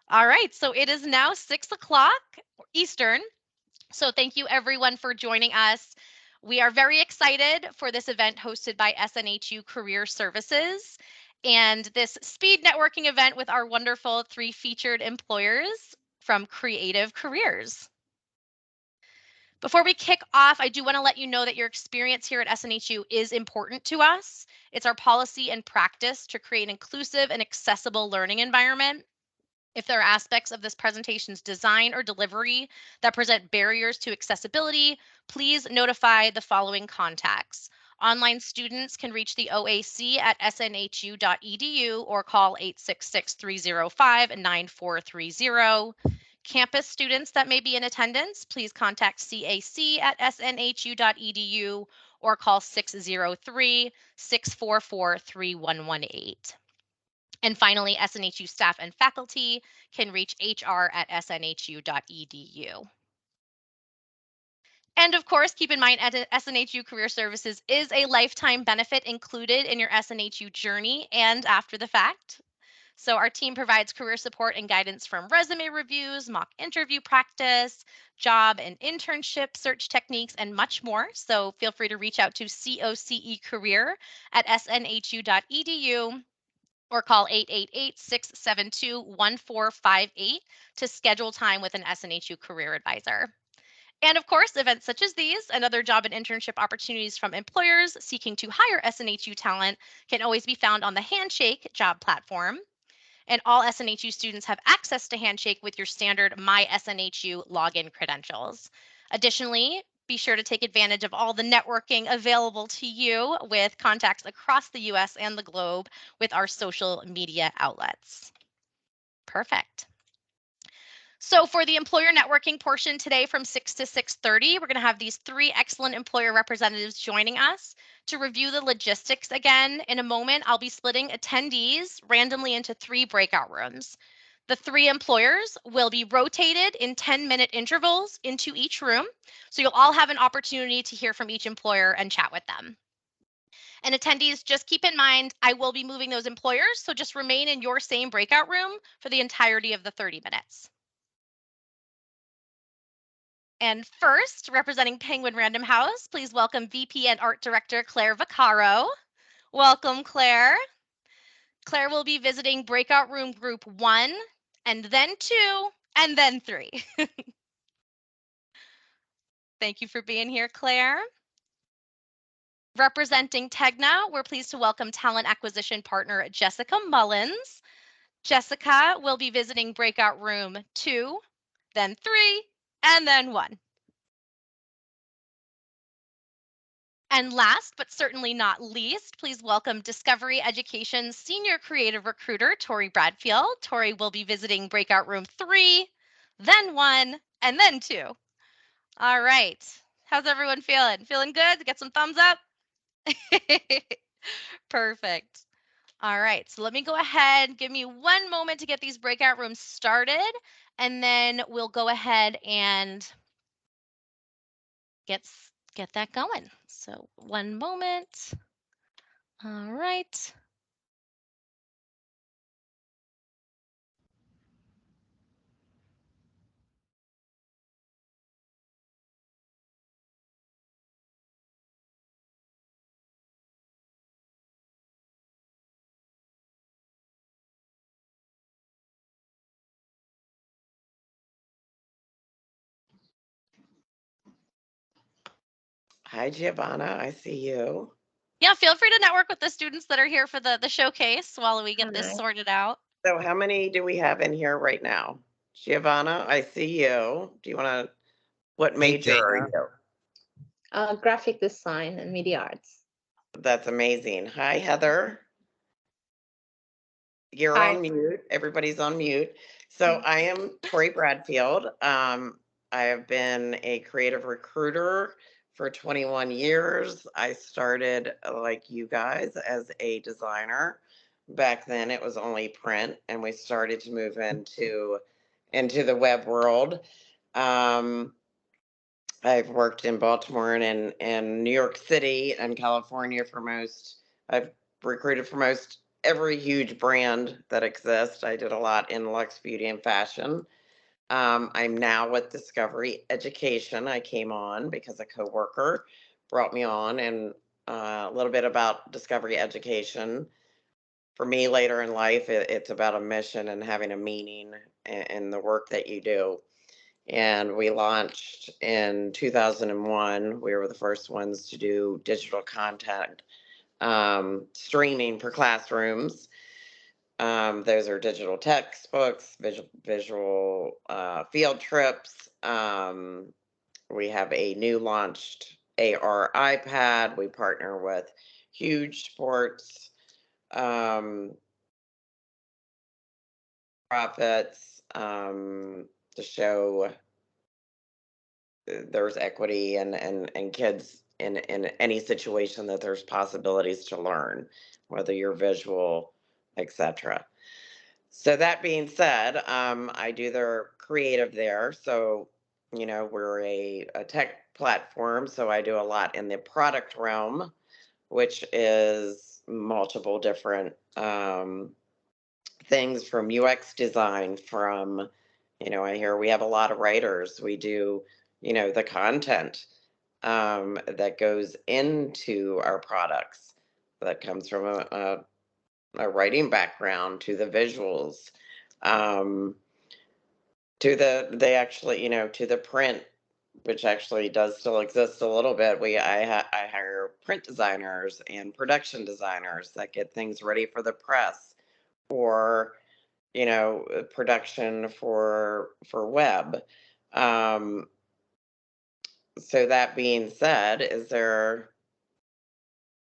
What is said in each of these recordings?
All right, so it is now 6 o'clock Eastern. So thank you everyone for joining us. We are very excited for this event hosted by SNHU Career Services and this speed networking event with our wonderful 3 featured employers from Creative Careers. Before we kick off, I do want to let you know that your experience here at SNHU is important to us. It's our policy and practice to create an inclusive and accessible learning environment. If there are aspects of this presentation's design or delivery that present barriers to accessibility, please notify the following contacts. Online students can reach the OAC at snhu.edu or call 866-305-9430. Campus students that may be in attendance, please contact CAC at snhu.edu or call 603-644-3118. And finally, SNHU staff and faculty can reach HR at snhu.edu. And of course, keep in mind, SNHU Career Services is a lifetime benefit included in your SNHU journey and after the fact. So our team provides career support and guidance from resume reviews, mock interview practice, job and internship search techniques, and much more. So feel free to reach out to COCE Career at snhu.edu or call 888-672-1458 to schedule time with an SNHU career advisor. And of course, events such as these and other job and internship opportunities from employers seeking to hire SNHU talent can always be found on the Handshake job platform. And all SNHU students have access to Handshake with your standard My SNHU login credentials. Additionally, be sure to take advantage of all the networking available to you with contacts across the US and the globe with our social media outlets. Perfect. So for the employer networking portion today from 6 to 6:30, we're going to have these 3 excellent employer representatives joining us to review the logistics again. In a moment, I'll be splitting attendees randomly into 3 breakout rooms. The 3 employers will be rotated in 10-minute intervals into each room. So you'll all have an opportunity to hear from each employer and chat with them. And attendees, just keep in mind, I will be moving those employers, so just remain in your same breakout room for the entirety of the 30 minutes. And first, representing Penguin Random House, please welcome VP and Art Director Claire Vaccaro. Welcome, Claire. Claire will be visiting breakout room group 1, and then 2, and then 3. Thank you for being here, Claire. Representing TEGNA, we're pleased to welcome talent acquisition partner Jessica Mullins. Jessica will be visiting breakout room 2, then 3, and then 1. And last, but certainly not least, please welcome Discovery Education's Senior Creative Recruiter, Tori Bradfield. Tori will be visiting breakout room 3, then 1, and then 2. All right. How's everyone feeling? Feeling good? Get some thumbs up? Perfect. All right, so let me go ahead, give me one moment to get these breakout rooms started, and then we'll go ahead and get that going. So one moment. All right. Hi, Giovanna. I see you. Yeah, feel free to network with the students that are here for the showcase while we get this Hi. sorted out. So how many do we have in here right now? Giovanna, I see you. Do you want to, what major are you? Graphic design and media arts. That's amazing. Hi, Heather. You're Hi. on mute. Everybody's on mute. So I am Tori Bradfield. I have been a creative recruiter for 21 years. I started like you guys as a designer. Back then it was only print, and we started to move into the web world. I've worked in Baltimore and New York City and California for most. I've recruited for most every huge brand that exists. I did a lot in luxe beauty and fashion. I'm now with Discovery Education. I came on because a coworker brought me on, and a little bit about Discovery Education. For me, later in life, it's about a mission and having a meaning in the work that you do. And we launched in 2001. We were the first ones to do digital content streaming for classrooms. Those are digital textbooks, visual field trips. We have a new launched AR iPad. We partner with huge sports profits to show there's equity and kids in any situation that there's possibilities to learn, whether you're visual, etc. So that being said, I do their creative there. So, we're a tech platform. So I do a lot in the product realm, which is multiple different things from UX design, from, I hear we have a lot of writers. We do, the content that goes into our products that comes from a writing background, to the visuals, um, to they actually, to the print, which actually does still exist a little bit. I hire print designers and production designers that get things ready for the press, or production for web. Um, so that being said,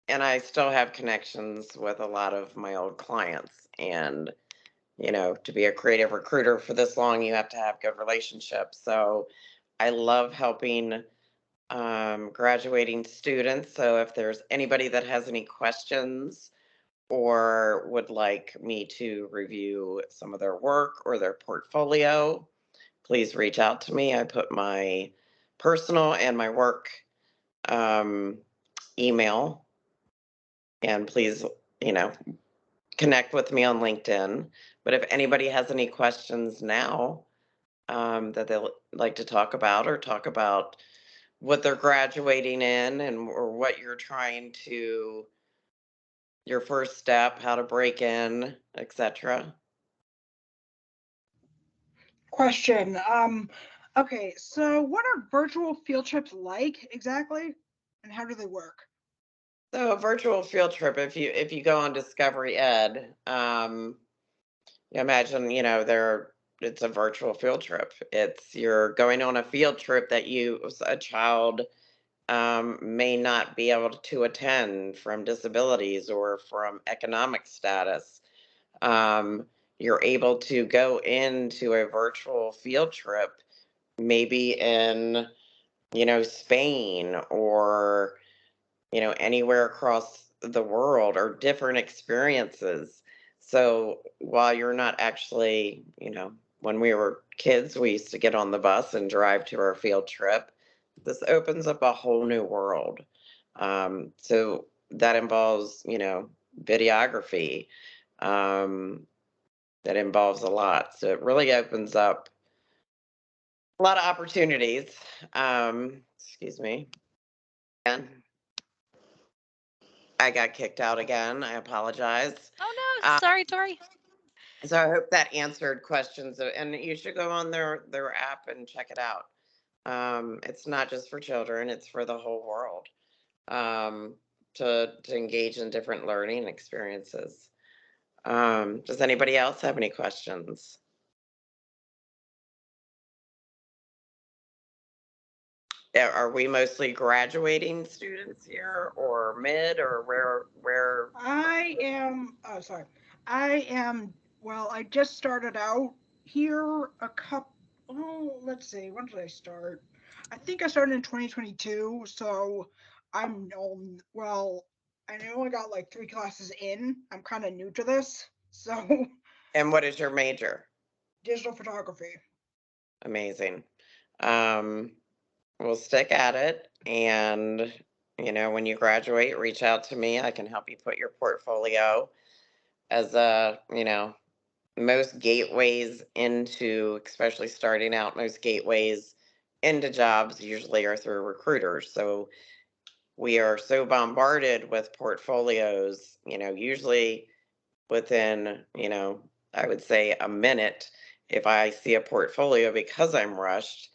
and I still have connections with a lot of my old clients. And, to be a creative recruiter for this long, you have to have good relationships. So I love helping graduating students. So if there's anybody that has any questions or would like me to review some of their work or their portfolio, please reach out to me. I put my personal and my work um, email, and please, you know, connect with me on LinkedIn. But if anybody has any questions now that they'll like to talk about, or talk about what they're graduating in, and or what you're trying to, your first step, how to break in, etc. Question. Okay, so what are virtual field trips like exactly, and how do they work? So a virtual field trip, if you go on Discovery Ed, you imagine, it's a virtual field trip. It's, you're going on a field trip that a child may not be able to attend from disabilities or from economic status. You're able to go into a virtual field trip, maybe in, Spain, or, anywhere across the world, or different experiences. So while you're not actually, when we were kids, we used to get on the bus and drive to our field trip. This opens up a whole new world. So that involves, videography. That involves a lot. So it really opens up a lot of opportunities. Excuse me. And I got kicked out again. I apologize. Oh no, Uh, sorry, Tori. so I hope that answered questions. And you should go on their app and check it out. It's not just for children; it's for the whole world, um, to engage in different learning experiences. Does anybody else have any questions? Are we mostly graduating students here, or mid, or where? I am, sorry. I am, well, I just started out here let's see, when did I start? I think I started in 2022, so well, I only got like 3 classes in. I'm kind of new to this, so And what is your major? digital photography. Amazing. Um, we'll stick at it, and when you graduate, reach out to me. I can help you put your portfolio as a, most gateways into, especially starting out, most gateways into jobs usually are through recruiters. So we are so bombarded with portfolios, usually within, I would say a minute, if I see a portfolio, because I'm rushed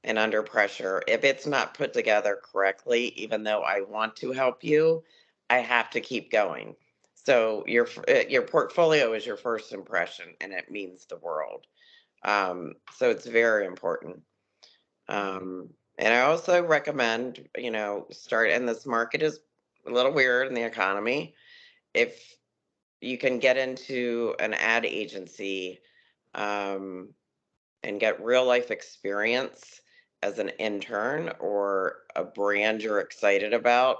and under pressure, if it's not put together correctly, even though I want to help you, I have to keep going. So your portfolio is your first impression, and it means the world. So it's very important. And I also recommend, start, and this market is a little weird in the economy. If you can get into an ad agency, um, and get real life experience as an intern or a brand you're excited about,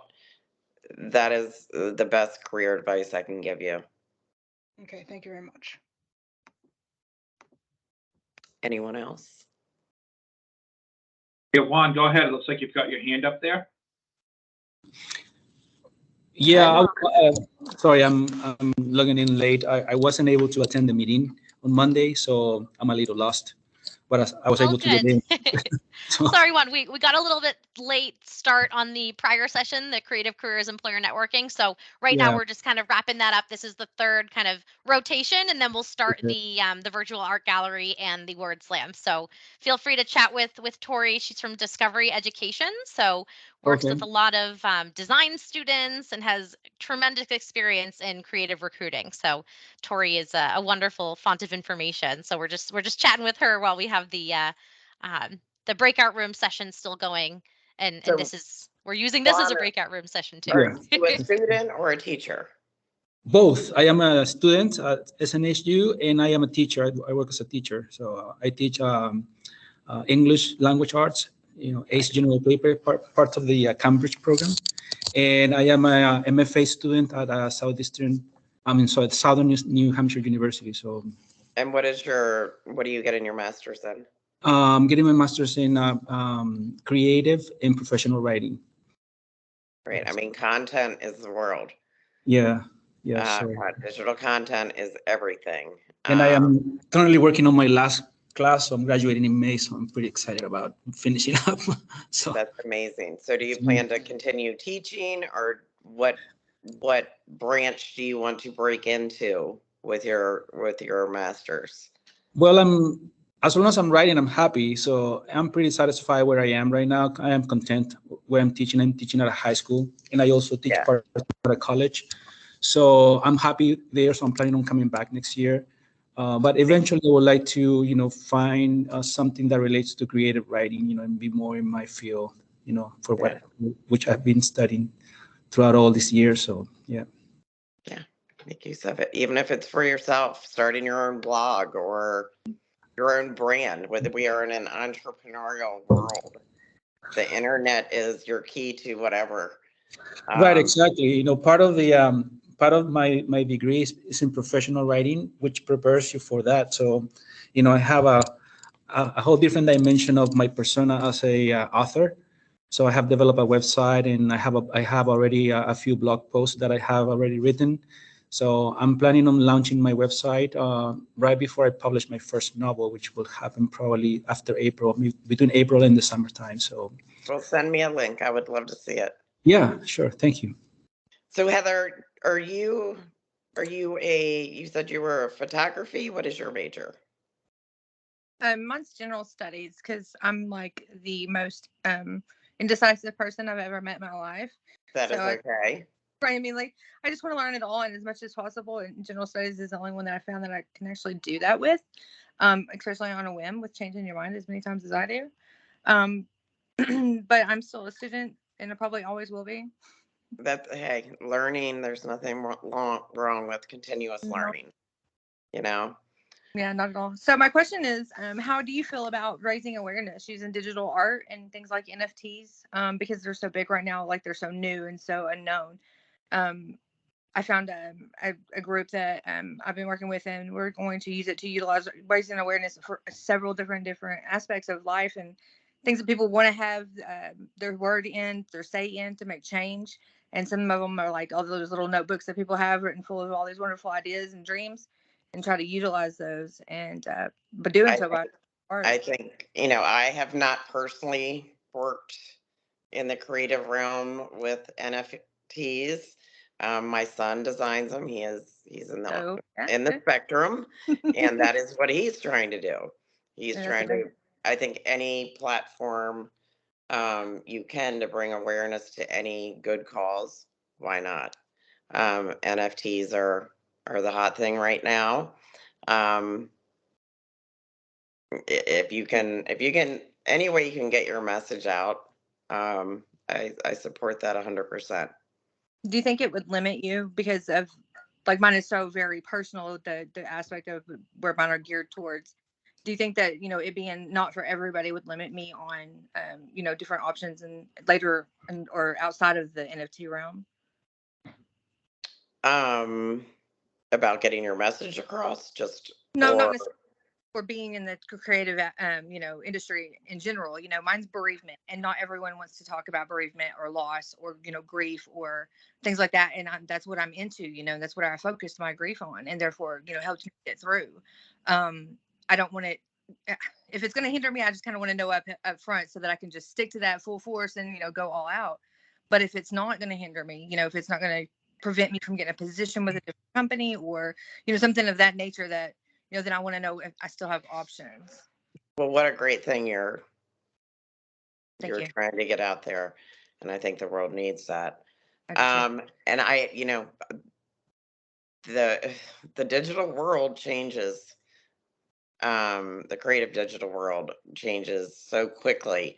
that is the best career advice I can give you. Okay, thank you very much. Anyone else? Yeah, Juan, go ahead. It looks like you've got your hand up there. Yeah, sorry, I'm logging in late. I wasn't able to attend the meeting on Monday, so I'm a little lost. But I was All able to get good. in. So, Sorry, Juan, we got a little bit late start on the prior session, the Creative Careers Employer Networking. So right now yeah, we're just kind of wrapping that up. This is the third kind of rotation, and then we'll start okay. the virtual art gallery and the word slam. So feel free to chat with Tori. She's from Discovery Education, so works Okay. with a lot of design students and has tremendous experience in creative recruiting. So Tori is a wonderful font of information. So we're just chatting with her while we have the breakout room session still going, and So, we're using this as a Juan, breakout room session too. are Yeah. you a student or a teacher? Both. I am a student at SNHU, and I am a teacher. I work as a teacher. So I teach English language arts, ACE general paper, part of the Cambridge program. And I am a MFA student at Southern New Hampshire University. So And what do you get in your master's in? I'm getting my master's in creative and professional writing. Right. I mean, content is the world. Yeah, yeah. So, Digital content is everything. and I am currently working on my last class. So I'm graduating in May. So I'm pretty excited about finishing up. So That's amazing. So do you plan to continue teaching, or what branch do you want to break into with your master's? well, as long as I'm writing, I'm happy. So I'm pretty satisfied where I am right now. I am content where I'm teaching. I'm teaching at a high school, and I also teach Yeah. part at a college. So I'm happy there. So I'm planning on coming back next year. But eventually, I would like to, find something that relates to creative writing, and be more in my field, for which I've been studying throughout all these years. So yeah. Yeah. Make use of it, even if it's for yourself, starting your own blog or your own brand. Whether we are in an entrepreneurial world, the internet is your key to whatever. Right, exactly. Part of my degree is in professional writing, which prepares you for that. So, I have a whole different dimension of my persona as a author. So I have developed a website, and I have already a few blog posts that I have already written. So I'm planning on launching my website right before I publish my first novel, which will happen probably after April, between April and the summertime. So Well, send me a link. I would love to see it. yeah, sure. Thank you. So Heather, you said you were a photography. What is your major? Mine's general studies, because I'm like the most indecisive person I've ever met in my life. That is So okay. I mean, like, I just want to learn it all and as much as possible. And general studies is the only one that I found that I can actually do that with, especially on a whim, with changing your mind as many times as I do. But I'm still a student, and I probably always will be. Hey, learning, there's nothing wrong with continuous No. learning, Yeah, not at all. So my question is, how do you feel about raising awareness using digital art and things like NFTs? Because they're so big right now, like they're so new and so unknown. I found a group that I've been working with, and we're going to use it to utilize raising awareness for several different aspects of life and things that people want to have their word in, their say in to make change. And some of them are like all those little notebooks that people have written full of all these wonderful ideas and dreams, and try to utilize those. And but doing I so by art. I think, you know, I have not personally worked in the creative realm with NFTs. My son designs them. He's in the So yeah, spectrum, and that is what he's trying to do. He's that's trying good. to. I think any platform you can to bring awareness to any good cause. Why not? NFTs are the hot thing right now. Um, if you can any way you can get your message out, I support that 100%. Do you think it would limit you because of like mine is so very personal, the aspect of where mine are geared towards? Do you think that, you know, it being not for everybody would limit me on, you know, different options and later and or outside of the NFT realm? About getting your message across, just No, not or necessarily for being in the creative, you know, industry in general. You know, mine's bereavement, and not everyone wants to talk about bereavement or loss or, you know, grief or things like that. And that's what I'm into, you know, that's what I focused my grief on, and therefore, you know, helped me get through. I don't want it. If it's going to hinder me, I just kind of want to know up front so that I can just stick to that full force and, you know, go all out. But if it's not going to hinder me, you know, if it's not going to prevent me from getting a position with a different company or, you know, something of that nature, that, you know, then I want to know if I still have options. well, what a great thing you're Thank you. trying to get out there, and I think the world needs that. I do too. And I, you know, the digital world changes. The creative digital world changes so quickly.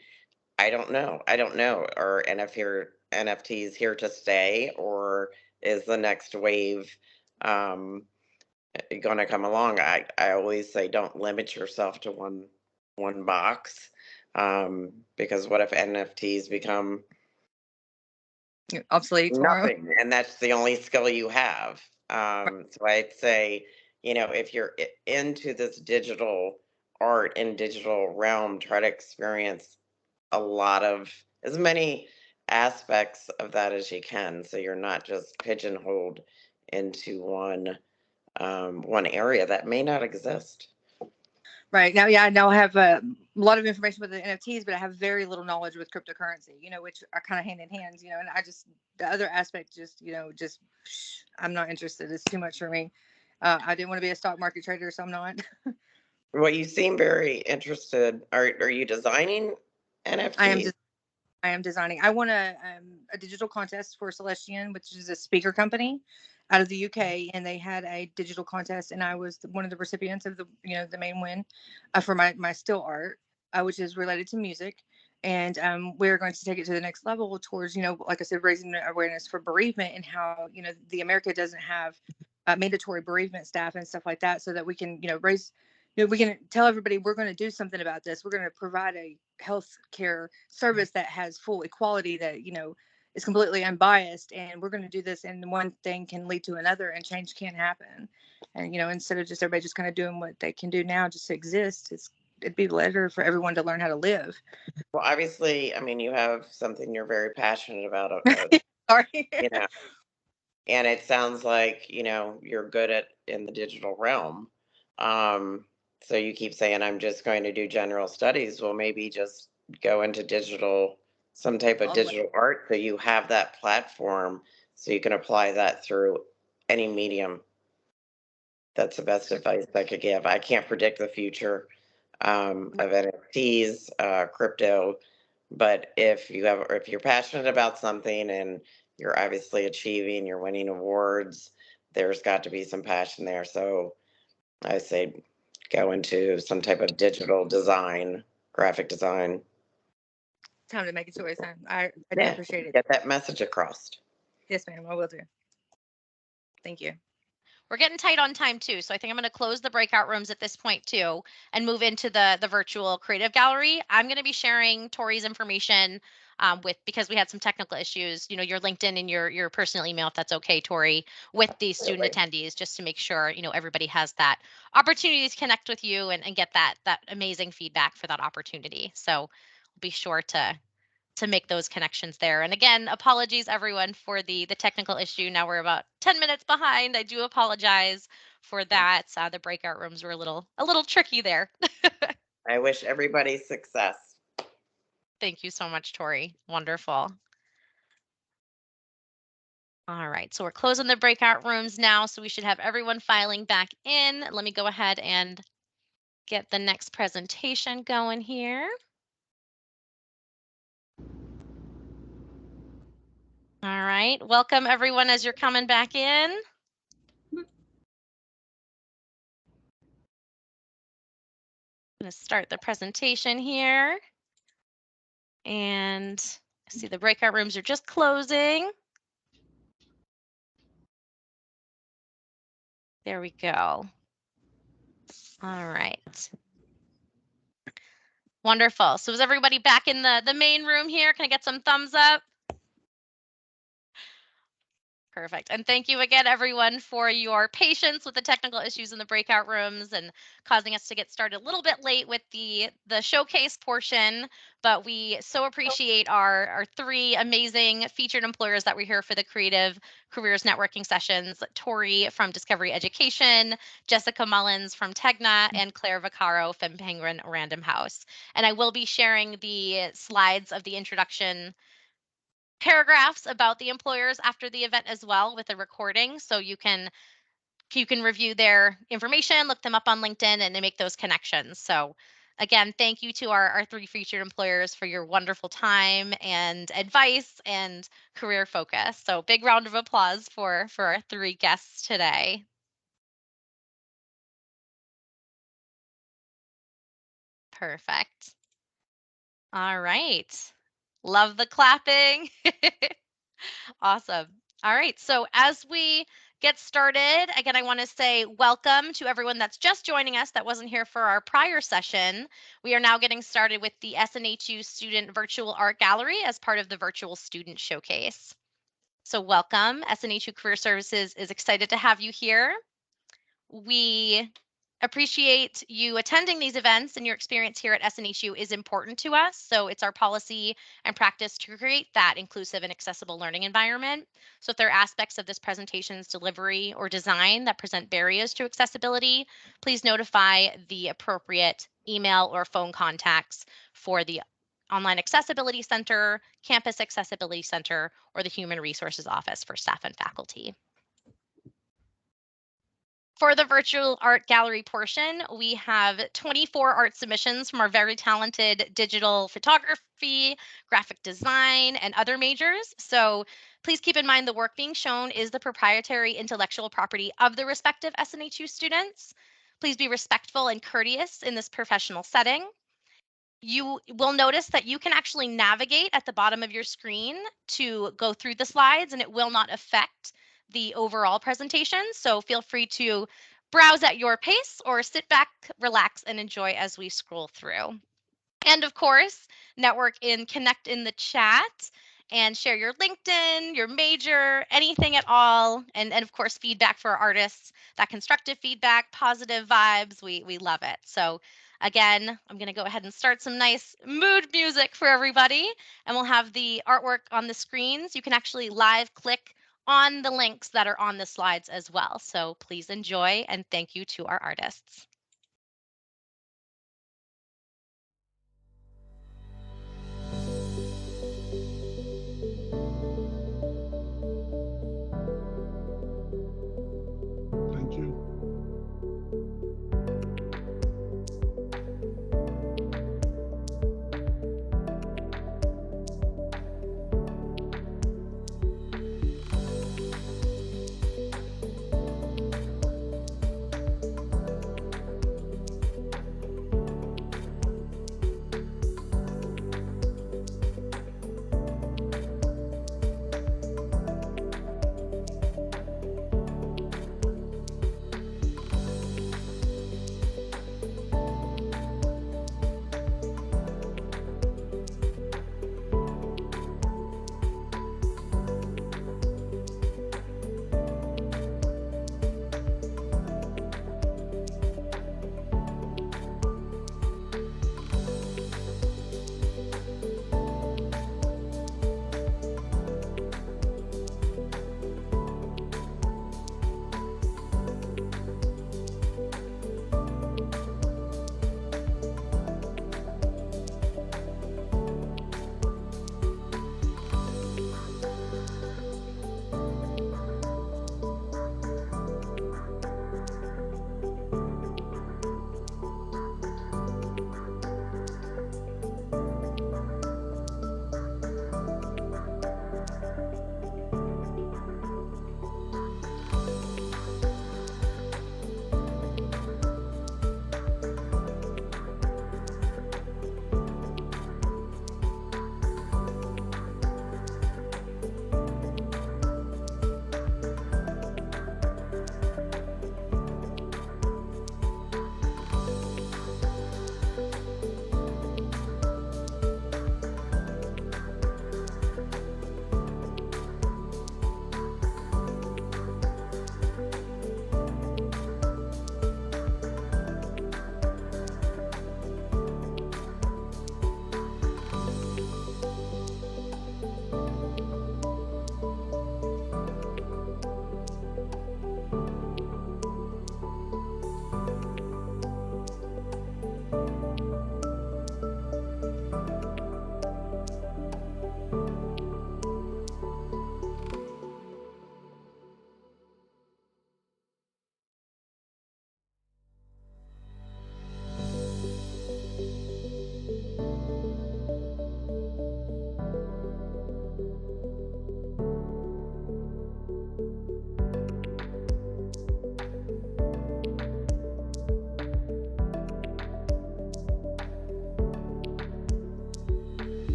I don't know. Are NFTs here to stay, or is the next wave going to come along? I always say don't limit yourself to one box, because what if NFTs become Obsolete tomorrow. nothing, and that's the only skill you have? So I'd say, you know, if you're into this digital art and digital realm, try to experience a lot of as many aspects of that as you can, so you're not just pigeonholed into one area that may not exist. Right now, yeah, I now have a lot of information with the NFTs, but I have very little knowledge with cryptocurrency, you know, which are kind of hand in hand, you know. And I just, the other aspect, just, you know, just I'm not interested. It's too much for me. I didn't want to be a stock market trader, so I'm not. Well, you seem very interested. Are you designing I am NFTs? just I am designing. I won a digital contest for Celestian, which is a speaker company out of the UK, and they had a digital contest, and I was one of the recipients of the, you know, the main win for my still art, which is related to music. And we're going to take it to the next level towards, you know, like I said, raising awareness for bereavement and how, you know, the America doesn't have mandatory bereavement staff and stuff like that, so that we can, you know, raise, you know, we can tell everybody we're going to do something about this. We're going to provide a health care service that has full equality, that, you know, is completely unbiased, and we're going to do this, and one thing can lead to another, and change can happen. And, you know, instead of just everybody just kind of doing what they can do now just to exist, it'd be better for everyone to learn how to live. Well, obviously, I mean, you have something you're very passionate about, Sorry. you know, and it sounds like, you know, you're good at in the digital realm. Um, so you keep saying, I'm just going to do general studies. Well, maybe just go into some type of All the way. digital art, so you have that platform, so you can apply that through any medium. That's the best advice I could give. I can't predict the future of NFTs, crypto, but if you're passionate about something and you're obviously achieving, you're winning awards, there's got to be some passion there. So I say go into some type of digital design, graphic design. Time to make a choice, huh? I do Yeah, appreciate it. get that message across. Yes, ma'am, I will do. Thank you. We're getting tight on time too, so I think I'm going to close the breakout rooms at this point too, and move into the virtual creative gallery. I'm going to be sharing Tori's information because we had some technical issues. You know, your LinkedIn and your personal email, if that's okay, Tori, with these student attendees, just to make sure, you know, everybody has that opportunity to connect with you and get that amazing feedback for that opportunity. So be sure to make those connections there. And again, apologies everyone for the technical issue. Now we're about 10 minutes behind. I do apologize for that. The breakout rooms were a little tricky there. I wish everybody success. Thank you so much, Tori. Wonderful. All right, so we're closing the breakout rooms now, so we should have everyone filing back in. Let me go ahead and get the next presentation going here. All right, welcome everyone as you're coming back in. I'm going to start the presentation here. And I see the breakout rooms are just closing. There we go. All right. Wonderful. So is everybody back in the main room here? Can I get some thumbs up? Perfect. And thank you again, everyone, for your patience with the technical issues in the breakout rooms and causing us to get started a little bit late with the showcase portion. But we so appreciate our three amazing featured employers that we're here for the Creative Careers Networking sessions. Tori from Discovery Education, Jessica Mullins from TEGNA, and Claire Vaccaro from Penguin Random House. And I will be sharing the slides of the introduction paragraphs about the employers after the event as well with a recording, so you can review their information, look them up on LinkedIn, and make those connections. So again, thank you to our three featured employers for your wonderful time and advice and career focus. So big round of applause for our three guests today. Perfect. All right. Love the clapping. Awesome. All right. So as we get started, again, I want to say welcome to everyone that's just joining us that wasn't here for our prior session. We are now getting started with the SNHU Student Virtual Art Gallery as part of the Virtual Student Showcase. So welcome. SNHU Career Services is excited to have you here. We appreciate you attending these events, and your experience here at SNHU is important to us. So it's our policy and practice to create that inclusive and accessible learning environment. So if there are aspects of this presentation's delivery or design that present barriers to accessibility, please notify the appropriate email or phone contacts for the Online Accessibility Center, Campus Accessibility Center, or the Human Resources Office for staff and faculty. For the virtual art gallery portion, we have 24 art submissions from our very talented digital photography, graphic design, and other majors. So please keep in mind the work being shown is the proprietary intellectual property of the respective SNHU students. Please be respectful and courteous in this professional setting. You will notice that you can actually navigate at the bottom of your screen to go through the slides, and it will not affect the overall presentation. So feel free to browse at your pace or sit back, relax, and enjoy as we scroll through. And of course, network and connect in the chat and share your LinkedIn, your major, anything at all. And of course, feedback for our artists, that constructive feedback, positive vibes, we love it. So again, I'm gonna go ahead and start some nice mood music for everybody, and we'll have the artwork on the screens. You can actually live click on the links that are on the slides as well. So please enjoy, and thank you to our artists. Thank you.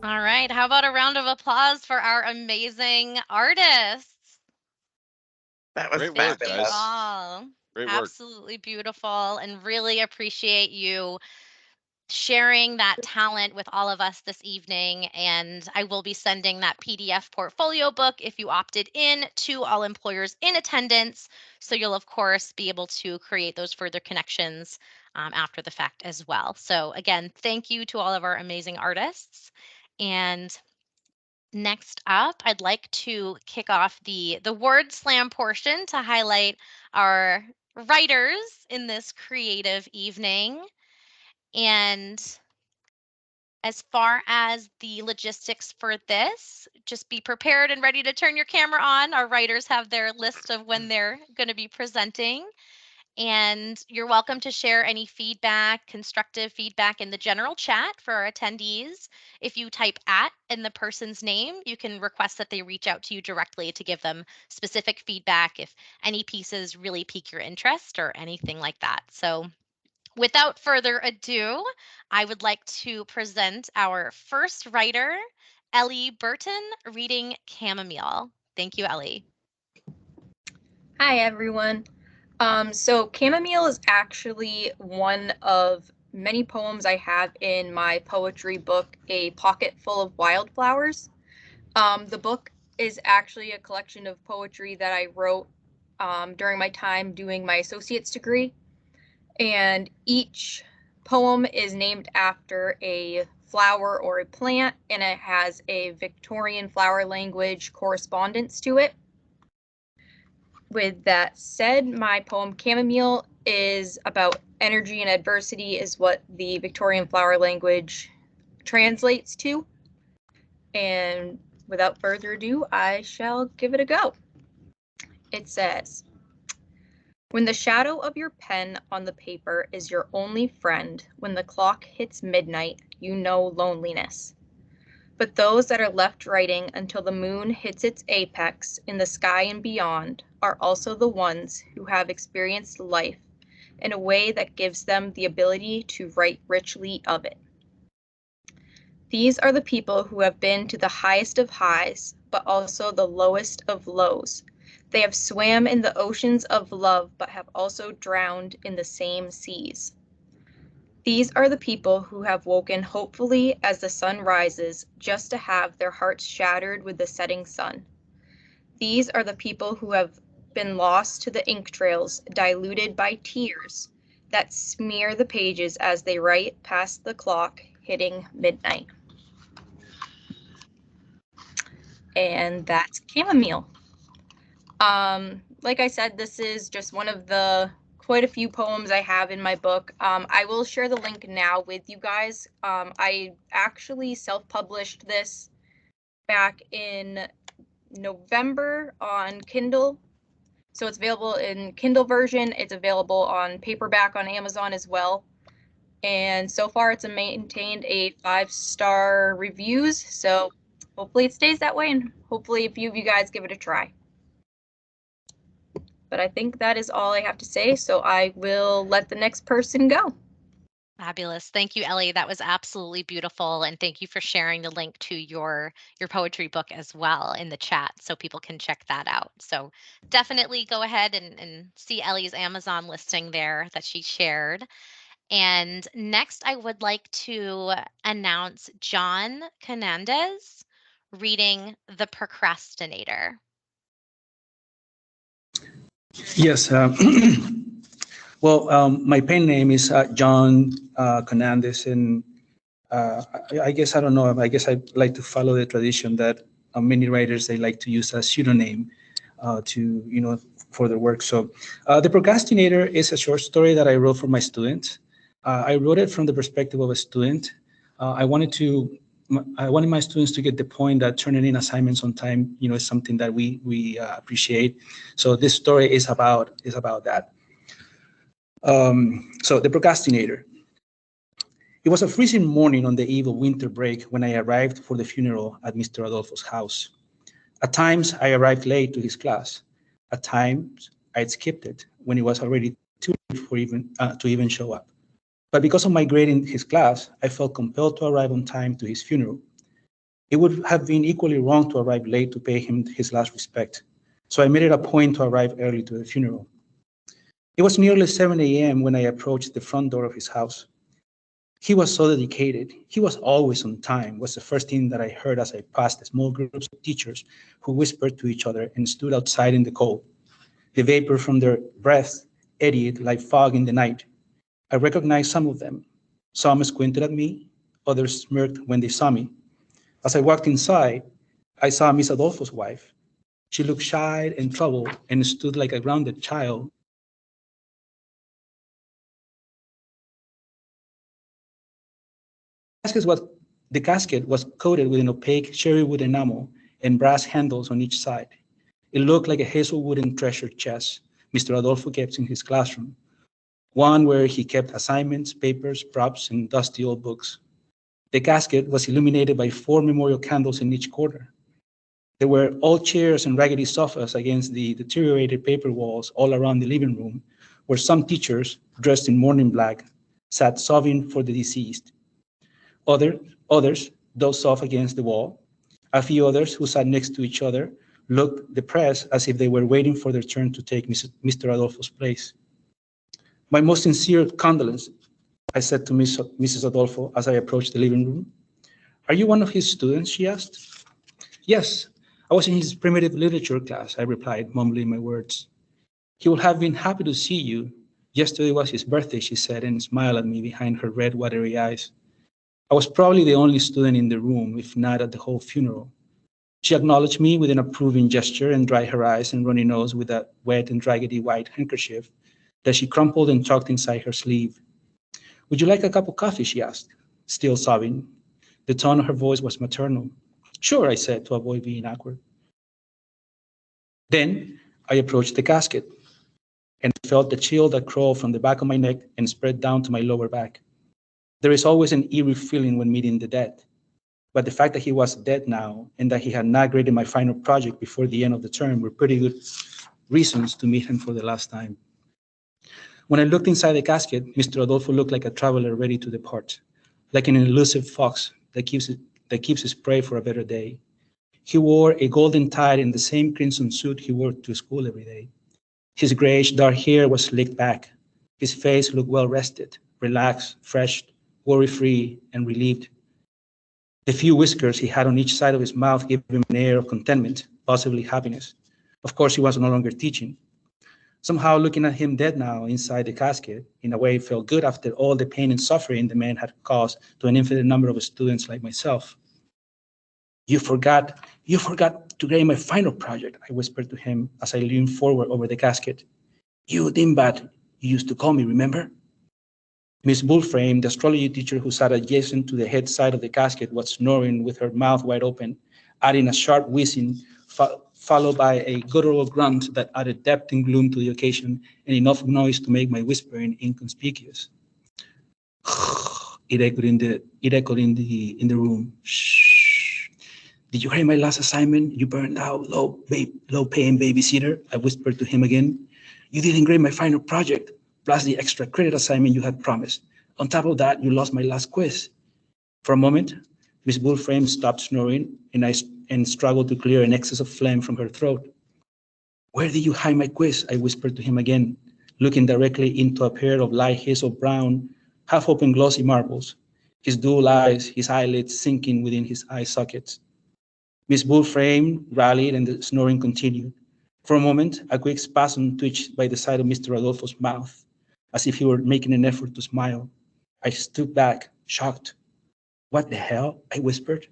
All right. How about a round of applause for our amazing artists? That was Great work, Thank you fabulous. guys. all. Great work. Absolutely beautiful, and really appreciate you sharing that talent with all of us this evening. And I will be sending that PDF portfolio book if you opted in to all employers in attendance. So you'll, of course, be able to create those further connections after the fact as well. So, again, thank you to all of our amazing artists. And next up, I'd like to kick off the word slam portion to highlight our writers in this creative evening. And as far as the logistics for this, just be prepared and ready to turn your camera on. Our writers have their list of when they're going to be presenting. And you're welcome to share any feedback, constructive feedback in the general chat for our attendees. If you type at in the person's name, you can request that they reach out to you directly to give them specific feedback if any pieces really pique your interest or anything like that. So without further ado, I would like to present our first writer, Ellie Burton, reading Chamomile. Thank you, Ellie. Hi, everyone. So Chamomile is actually one of many poems I have in my poetry book, A Pocket Full of Wildflowers. The book is actually a collection of poetry that I wrote during my time doing my associate's degree. And each poem is named after a flower or a plant, and it has a Victorian flower language correspondence to it. With that said, my poem Chamomile is about energy and adversity, is what the Victorian flower language translates to. And without further ado, I shall give it a go. It says, when the shadow of your pen on the paper is your only friend, when the clock hits midnight, you know loneliness. But those that are left writing until the moon hits its apex in the sky and beyond are also the ones who have experienced life in a way that gives them the ability to write richly of it. These are the people who have been to the highest of highs, but also the lowest of lows. They have swam in the oceans of love, but have also drowned in the same seas. These are the people who have woken hopefully as the sun rises, just to have their hearts shattered with the setting sun. These are the people who have been lost to the ink trails, diluted by tears that smear the pages as they write past the clock hitting midnight. And that's Chamomile. Like I said, this is just one of the quite a few poems I have in my book. I will share the link now with you guys. I actually self-published this back in November on Kindle. So it's available in Kindle version. It's available on paperback on Amazon as well. And so far it's maintained a 5-star reviews. So hopefully it stays that way, and hopefully a few of you guys give it a try. But I think that is all I have to say, so I will let the next person go. Fabulous. Thank you, Ellie. That was absolutely beautiful. And thank you for sharing the link to your poetry book as well in the chat so people can check that out. So definitely go ahead and see Ellie's Amazon listing there that she shared. And next, I would like to announce John Canandez reading The Procrastinator. Yes. Well, my pen name is John Canandez, and I guess I don't know. I guess I like to follow the tradition that many writers they like to use a pseudonym to for their work. So, The Procrastinator is a short story that I wrote for my students. I wrote it from the perspective of a student. I wanted my students to get the point that turning in assignments on time, is something that we appreciate. So this story is about that. So The Procrastinator. It was a freezing morning on the eve of winter break when I arrived for the funeral at Mr. Adolfo's house. At times, I arrived late to his class. At times, I'd skipped it when it was already too late for to even show up. But because of my grade in his class, I felt compelled to arrive on time to his funeral. It would have been equally wrong to arrive late to pay him his last respect, so I made it a point to arrive early to the funeral. It was nearly 7 a.m. when I approached the front door of his house. He was so dedicated. He was always on time, was the first thing that I heard as I passed the small groups of teachers who whispered to each other and stood outside in the cold. The vapor from their breaths eddied like fog in the night. I recognized some of them. Some squinted at me, others smirked when they saw me. As I walked inside, I saw Miss Adolfo's wife. She looked shy and troubled and stood like a grounded child. The casket was coated with an opaque cherry wood enamel and brass handles on each side. It looked like a hazel wooden treasure chest Mr. Adolfo kept in his classroom, one where he kept assignments, papers, props, and dusty old books. The casket was illuminated by 4 memorial candles in each corner. There were old chairs and raggedy sofas against the deteriorated paper walls all around the living room, where some teachers, dressed in mourning black, sat sobbing for the deceased. Others dozed off against the wall. A few others who sat next to each other looked depressed as if they were waiting for their turn to take Mr. Adolfo's place. My most sincere condolence, I said to Mrs. Adolfo as I approached the living room. Are you one of his students, she asked. Yes, I was in his primitive literature class, I replied, mumbling my words. He would have been happy to see you. Yesterday was his birthday, she said, and smiled at me behind her red, watery eyes. I was probably the only student in the room, if not at the whole funeral. She acknowledged me with an approving gesture and dried her eyes and runny nose with a wet and raggedy white handkerchief that she crumpled and tucked inside her sleeve. Would you like a cup of coffee, she asked, still sobbing. The tone of her voice was maternal. Sure, I said, to avoid being awkward. Then I approached the casket and felt the chill that crawled from the back of my neck and spread down to my lower back. There is always an eerie feeling when meeting the dead. But the fact that he was dead now and that he had not graded my final project before the end of the term were pretty good reasons to meet him for the last time. When I looked inside the casket, Mr. Adolfo looked like a traveler ready to depart, like an elusive fox that keeps his prey for a better day. He wore a golden tie in the same crimson suit he wore to school every day. His grayish dark hair was slicked back. His face looked well rested, relaxed, fresh, worry-free, and relieved. The few whiskers he had on each side of his mouth gave him an air of contentment, possibly happiness. Of course, he was no longer teaching. Somehow, looking at him dead now inside the casket, in a way, felt good after all the pain and suffering the man had caused to an infinite number of students like myself. You forgot to grade my final project, I whispered to him as I leaned forward over the casket. You dingbat, you used to call me, remember? Miss Bullframe, the astrology teacher who sat adjacent to the head side of the casket, was snoring with her mouth wide open, adding a sharp whizzing, followed by a guttural grunt that added depth and gloom to the occasion and enough noise to make my whispering inconspicuous. It echoed in the room. Shh. Did you hear my last assignment? You burned out, low-paying babysitter, I whispered to him again. You didn't grade my final project, plus the extra credit assignment you had promised. On top of that, you lost my last quiz. For a moment, Miss Bullframe stopped snoring and struggled to clear an excess of phlegm from her throat. Where did you hide my quiz? I whispered to him again, looking directly into a pair of light hazel brown, half-open glossy marbles, his dual eyes, his eyelids sinking within his eye sockets. Miss Bullframe rallied and the snoring continued. For a moment, a quick spasm twitched by the side of Mr. Adolfo's mouth, as if he were making an effort to smile. I stood back, shocked. What the hell? I whispered.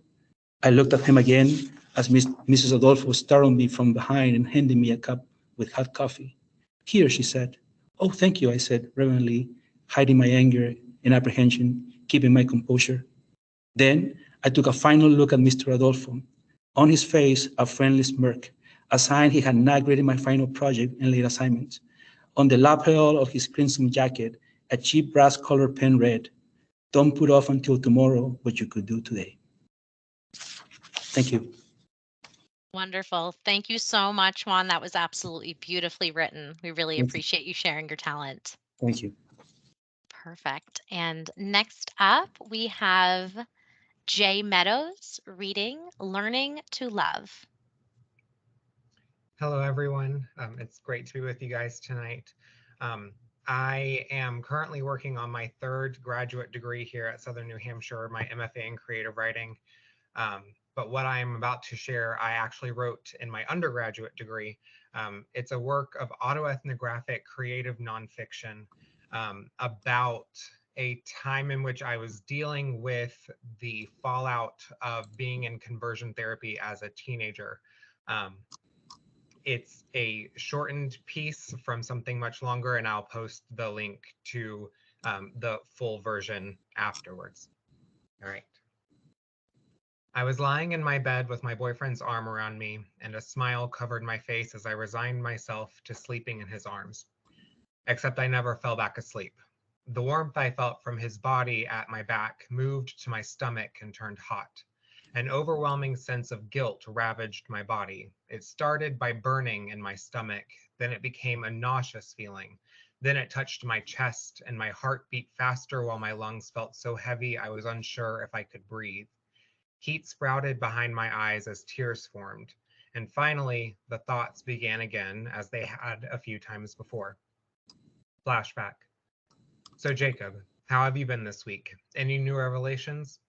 I looked at him again as Mrs. Adolfo startled me from behind and handed me a cup with hot coffee. Here, she said. Oh, thank you, I said reverently, hiding my anger and apprehension, keeping my composure. Then I took a final look at Mr. Adolfo. On his face, a friendly smirk, a sign he had not graded my final project and late assignments. On the lapel of his crimson jacket, a cheap brass-colored pen read, "Don't put off until tomorrow what you could do today." Thank you. Wonderful. Thank you so much, Juan. That was absolutely beautifully written. We really Thank you. appreciate you sharing your talent. Thank you. Perfect. And next up, we have Jay Meadows reading Learning to Love. Hello, everyone. It's great to be with you guys tonight. I am currently working on my third graduate degree here at Southern New Hampshire, my MFA in creative writing. But what I'm about to share, I actually wrote in my undergraduate degree. It's a work of autoethnographic creative nonfiction about a time in which I was dealing with the fallout of being in conversion therapy as a teenager. It's a shortened piece from something much longer, and I'll post the link to the full version afterwards. All right. I was lying in my bed with my boyfriend's arm around me, and a smile covered my face as I resigned myself to sleeping in his arms. Except I never fell back asleep. The warmth I felt from his body at my back moved to my stomach and turned hot. An overwhelming sense of guilt ravaged my body. It started by burning in my stomach, then it became a nauseous feeling. Then it touched my chest, and my heart beat faster while my lungs felt so heavy I was unsure if I could breathe. Heat sprouted behind my eyes as tears formed. And finally, the thoughts began again, as they had a few times before. Flashback. So Jacob, how have you been this week? Any new revelations?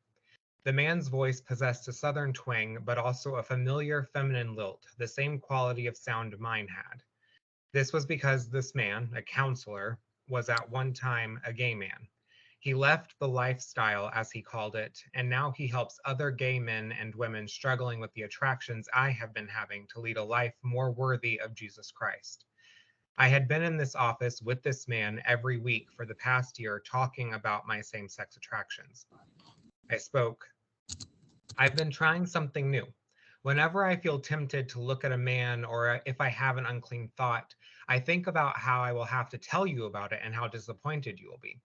The man's voice possessed a southern twang, but also a familiar feminine lilt, the same quality of sound mine had. This was because this man, a counselor, was at one time a gay man. He left the lifestyle, as he called it, and now he helps other gay men and women struggling with the attractions I have been having to lead a life more worthy of Jesus Christ. I had been in this office with this man every week for the past year talking about my same-sex attractions. I spoke. I've been trying something new. Whenever I feel tempted to look at a man or if I have an unclean thought, I think about how I will have to tell you about it and how disappointed you will be.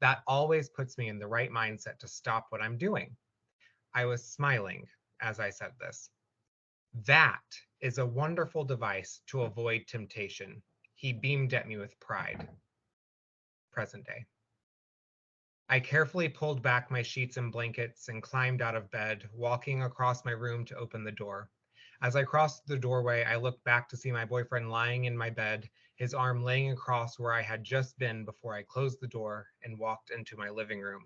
That always puts me in the right mindset to stop what I'm doing. I was smiling as I said this. That is a wonderful device to avoid temptation. He beamed at me with pride. Present day. I carefully pulled back my sheets and blankets and climbed out of bed, walking across my room to open the door. As I crossed the doorway, I looked back to see my boyfriend lying in my bed, his arm laying across where I had just been before I closed the door and walked into my living room.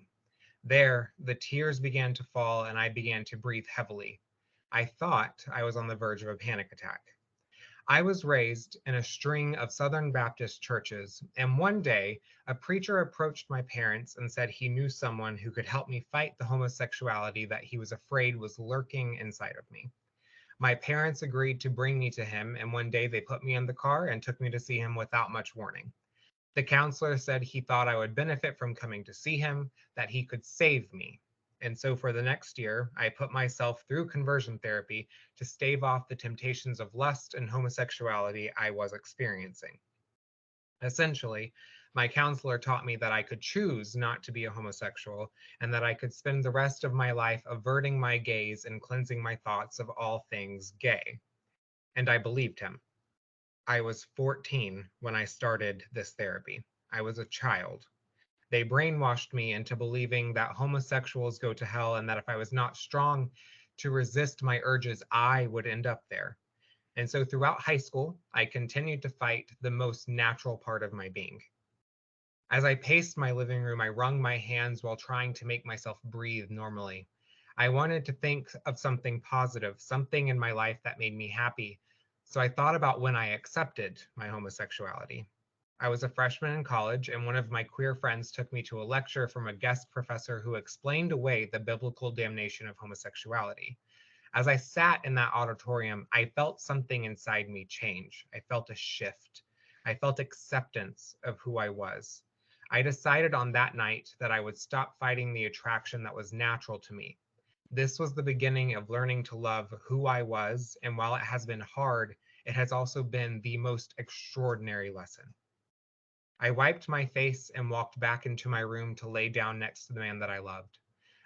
There, the tears began to fall and I began to breathe heavily. I thought I was on the verge of a panic attack. I was raised in a string of Southern Baptist churches, and one day a preacher approached my parents and said he knew someone who could help me fight the homosexuality that he was afraid was lurking inside of me. My parents agreed to bring me to him, and one day they put me in the car and took me to see him without much warning. The counselor said he thought I would benefit from coming to see him, that he could save me. And so for the next year, I put myself through conversion therapy to stave off the temptations of lust and homosexuality I was experiencing. Essentially, my counselor taught me that I could choose not to be a homosexual and that I could spend the rest of my life averting my gaze and cleansing my thoughts of all things gay. And I believed him. I was 14 when I started this therapy. I was a child. They brainwashed me into believing that homosexuals go to hell and that if I was not strong to resist my urges, I would end up there. And so throughout high school, I continued to fight the most natural part of my being. As I paced my living room, I wrung my hands while trying to make myself breathe normally. I wanted to think of something positive, something in my life that made me happy. So I thought about when I accepted my homosexuality. I was a freshman in college, and one of my queer friends took me to a lecture from a guest professor who explained away the biblical damnation of homosexuality. As I sat in that auditorium, I felt something inside me change. I felt a shift. I felt acceptance of who I was. I decided on that night that I would stop fighting the attraction that was natural to me. This was the beginning of learning to love who I was, and while it has been hard, it has also been the most extraordinary lesson. I wiped my face and walked back into my room to lay down next to the man that I loved.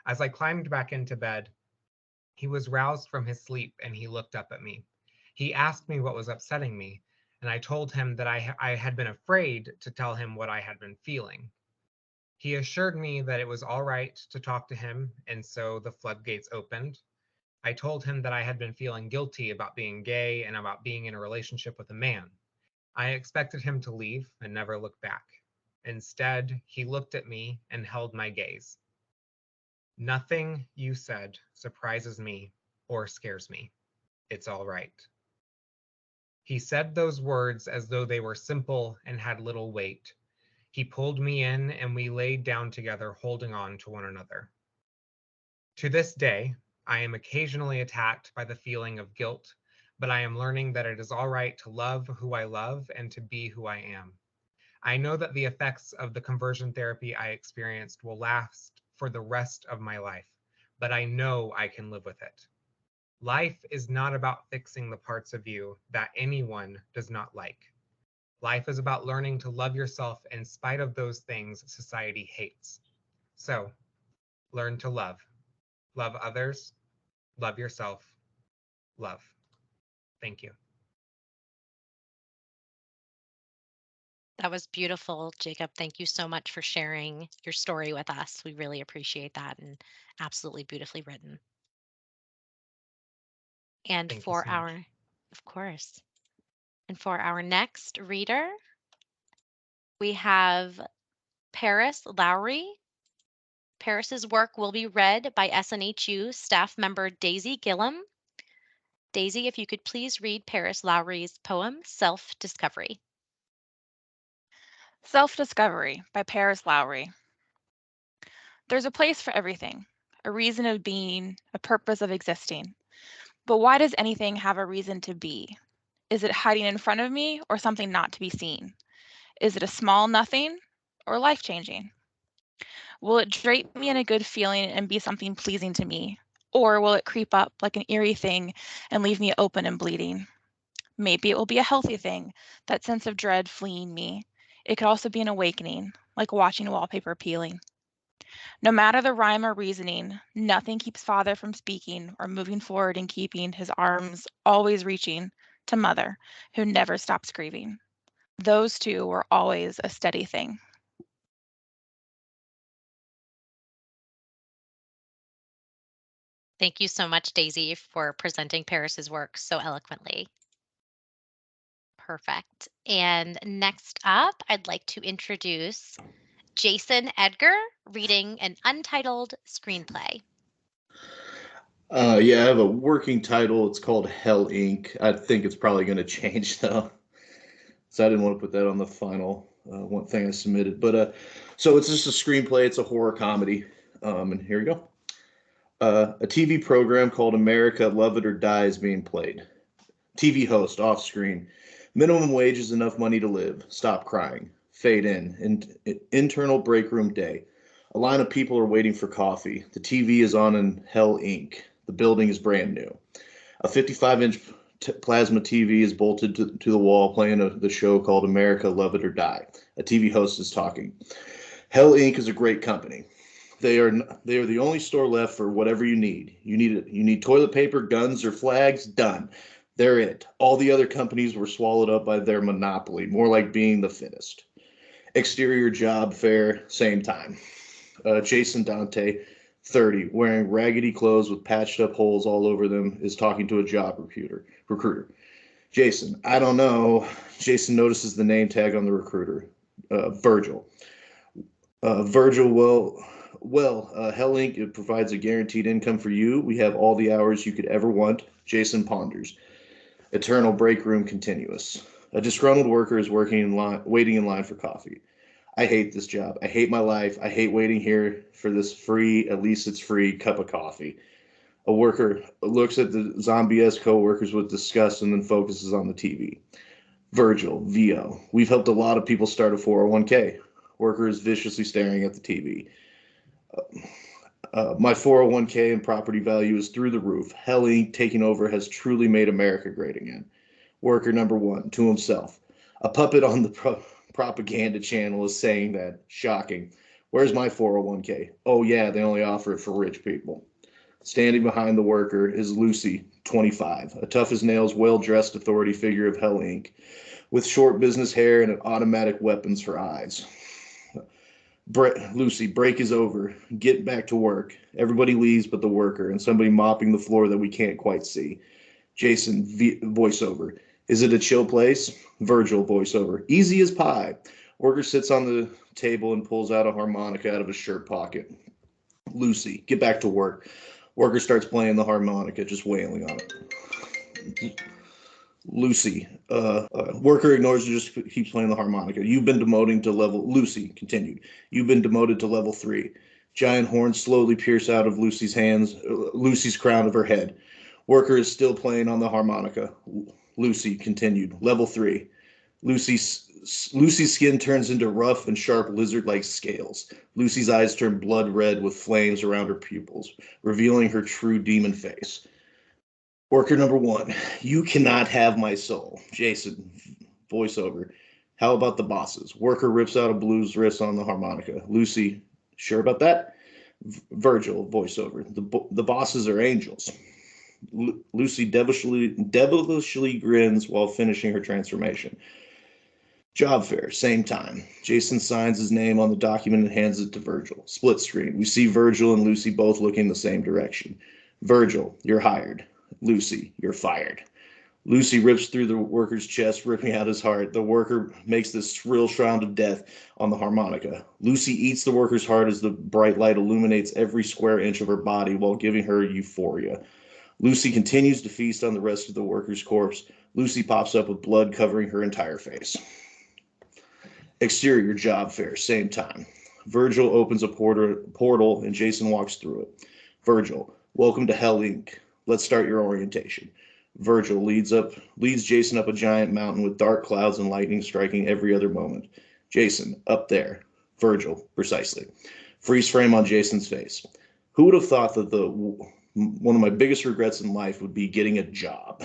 As I climbed back into bed, he was roused from his sleep and he looked up at me. He asked me what was upsetting me, and I told him that I had been afraid to tell him what I had been feeling. He assured me that it was all right to talk to him, and so the floodgates opened. I told him that I had been feeling guilty about being gay and about being in a relationship with a man. I expected him to leave and never look back. Instead, he looked at me and held my gaze. Nothing you said surprises me or scares me. It's all right. He said those words as though they were simple and had little weight. He pulled me in and we laid down together, holding on to one another. To this day, I am occasionally attacked by the feeling of guilt, but I am learning that it is all right to love who I love and to be who I am. I know that the effects of the conversion therapy I experienced will last for the rest of my life, but I know I can live with it. Life is not about fixing the parts of you that anyone does not like. Life is about learning to love yourself in spite of those things society hates. So, learn to love. Love others, love yourself, love. Thank you. That was beautiful, Jacob. Thank you so much for sharing your story with us. We really appreciate that and absolutely beautifully written. And Thank you for so much. our, of course, and for our next reader, we have Paris Lowry. Paris's work will be read by SNHU staff member Daisy Gillum. Daisy, if you could please read Paris Lowry's poem, Self-Discovery. Self-Discovery by Paris Lowry. There's a place for everything, a reason of being, a purpose of existing. But why does anything have a reason to be? Is it hiding in front of me or something not to be seen? Is it a small nothing or life-changing? Will it drape me in a good feeling and be something pleasing to me? Or will it creep up like an eerie thing and leave me open and bleeding? Maybe it will be a healthy thing, that sense of dread fleeing me. It could also be an awakening, like watching wallpaper peeling. No matter the rhyme or reasoning, nothing keeps father from speaking or moving forward and keeping his arms always reaching to mother, who never stops grieving. Those two were always a steady thing. Thank you so much, Daisy, for presenting Paris's work so eloquently. Perfect. And next up, I'd like to introduce Jason Edgar reading an untitled screenplay. Yeah, I have a working title. It's called Hell Inc. I think it's probably going to change though, so I didn't want to put that on the final one thing I submitted. But so it's just a screenplay. It's a horror comedy, and here we go. A TV program called America Love It or Die is being played. TV host off screen. Minimum wage is enough money to live. Stop crying. Fade in. Internal break room day. A line of people are waiting for coffee. The TV is on in Hell Inc. The building is brand new. A 55-inch plasma TV is bolted to the wall, playing the show called America Love It or Die. A TV host is talking. Hell Inc. is a great company. They are the only store left for whatever you need. You need toilet paper, guns, or flags. Done. They're it. All the other companies were swallowed up by their monopoly, more like being the fittest. Exterior job fair, same time. Jason Dante, 30, wearing raggedy clothes with patched up holes all over them, is talking to a job recruiter. Jason, I don't know. Jason notices the name tag on the recruiter. Virgil. Virgil, Hell Inc. It provides a guaranteed income for you. We have all the hours you could ever want. Jason ponders. Eternal break room continuous. A disgruntled worker is waiting in line for coffee. I hate this job. I hate my life. I hate waiting here for this free, at least it's free, cup of coffee. A worker looks at the zombie-esque co-workers with disgust and then focuses on the TV. Virgil, VO. We've helped a lot of people start a 401k. Worker is viciously staring at the TV. My 401k and property value is through the roof. Hell Inc. taking over has truly made America great again. Worker number one, to himself. A puppet on the propaganda channel is saying that. Shocking. Where's my 401k? Oh yeah, they only offer it for rich people. Standing behind the worker is Lucy, 25, a tough as nails, well-dressed authority figure of Hell Inc., with short business hair and automatic weapons for eyes. Lucy, break is over. Get back to work. Everybody leaves but the worker and somebody mopping the floor that we can't quite see. Jason, voiceover. Is it a chill place? Virgil, voiceover. Easy as pie. Worker sits on the table and pulls out a harmonica out of his shirt pocket. Lucy, get back to work. Worker starts playing the harmonica, just wailing on it. Lucy, worker ignores and just keeps playing the harmonica. You've been demoted to level. Lucy continued. You've been demoted to level 3. Giant horns slowly pierce out of Lucy's hands, Lucy's crown of her head. Worker is still playing on the harmonica. Lucy continued. Level 3. Lucy's skin turns into rough and sharp lizard-like scales. Lucy's eyes turn blood red with flames around her pupils, revealing her true demon face. Worker number 1, you cannot have my soul. Jason, voiceover. How about the bosses? Worker rips out a blues riff on the harmonica. Lucy, sure about that? Virgil, voiceover. The bosses are angels. Lucy devilishly grins while finishing her transformation. Job fair, same time. Jason signs his name on the document and hands it to Virgil. Split screen. We see Virgil and Lucy both looking the same direction. Virgil, you're hired. Lucy, you're fired. Lucy rips through the worker's chest, ripping out his heart. The worker makes this shrill sound of death on the harmonica. Lucy eats the worker's heart as the bright light illuminates every square inch of her body while giving her euphoria. Lucy continues to feast on the rest of the worker's corpse. Lucy pops up with blood covering her entire face. Exterior job fair, same time. Virgil opens a portal and Jason walks through it. Virgil, welcome to Hell Inc. Let's start your orientation. Virgil leads Jason up a giant mountain with dark clouds and lightning striking every other moment. Jason, up there. Virgil, precisely. Freeze frame on Jason's face. Who would have thought that one of my biggest regrets in life would be getting a job?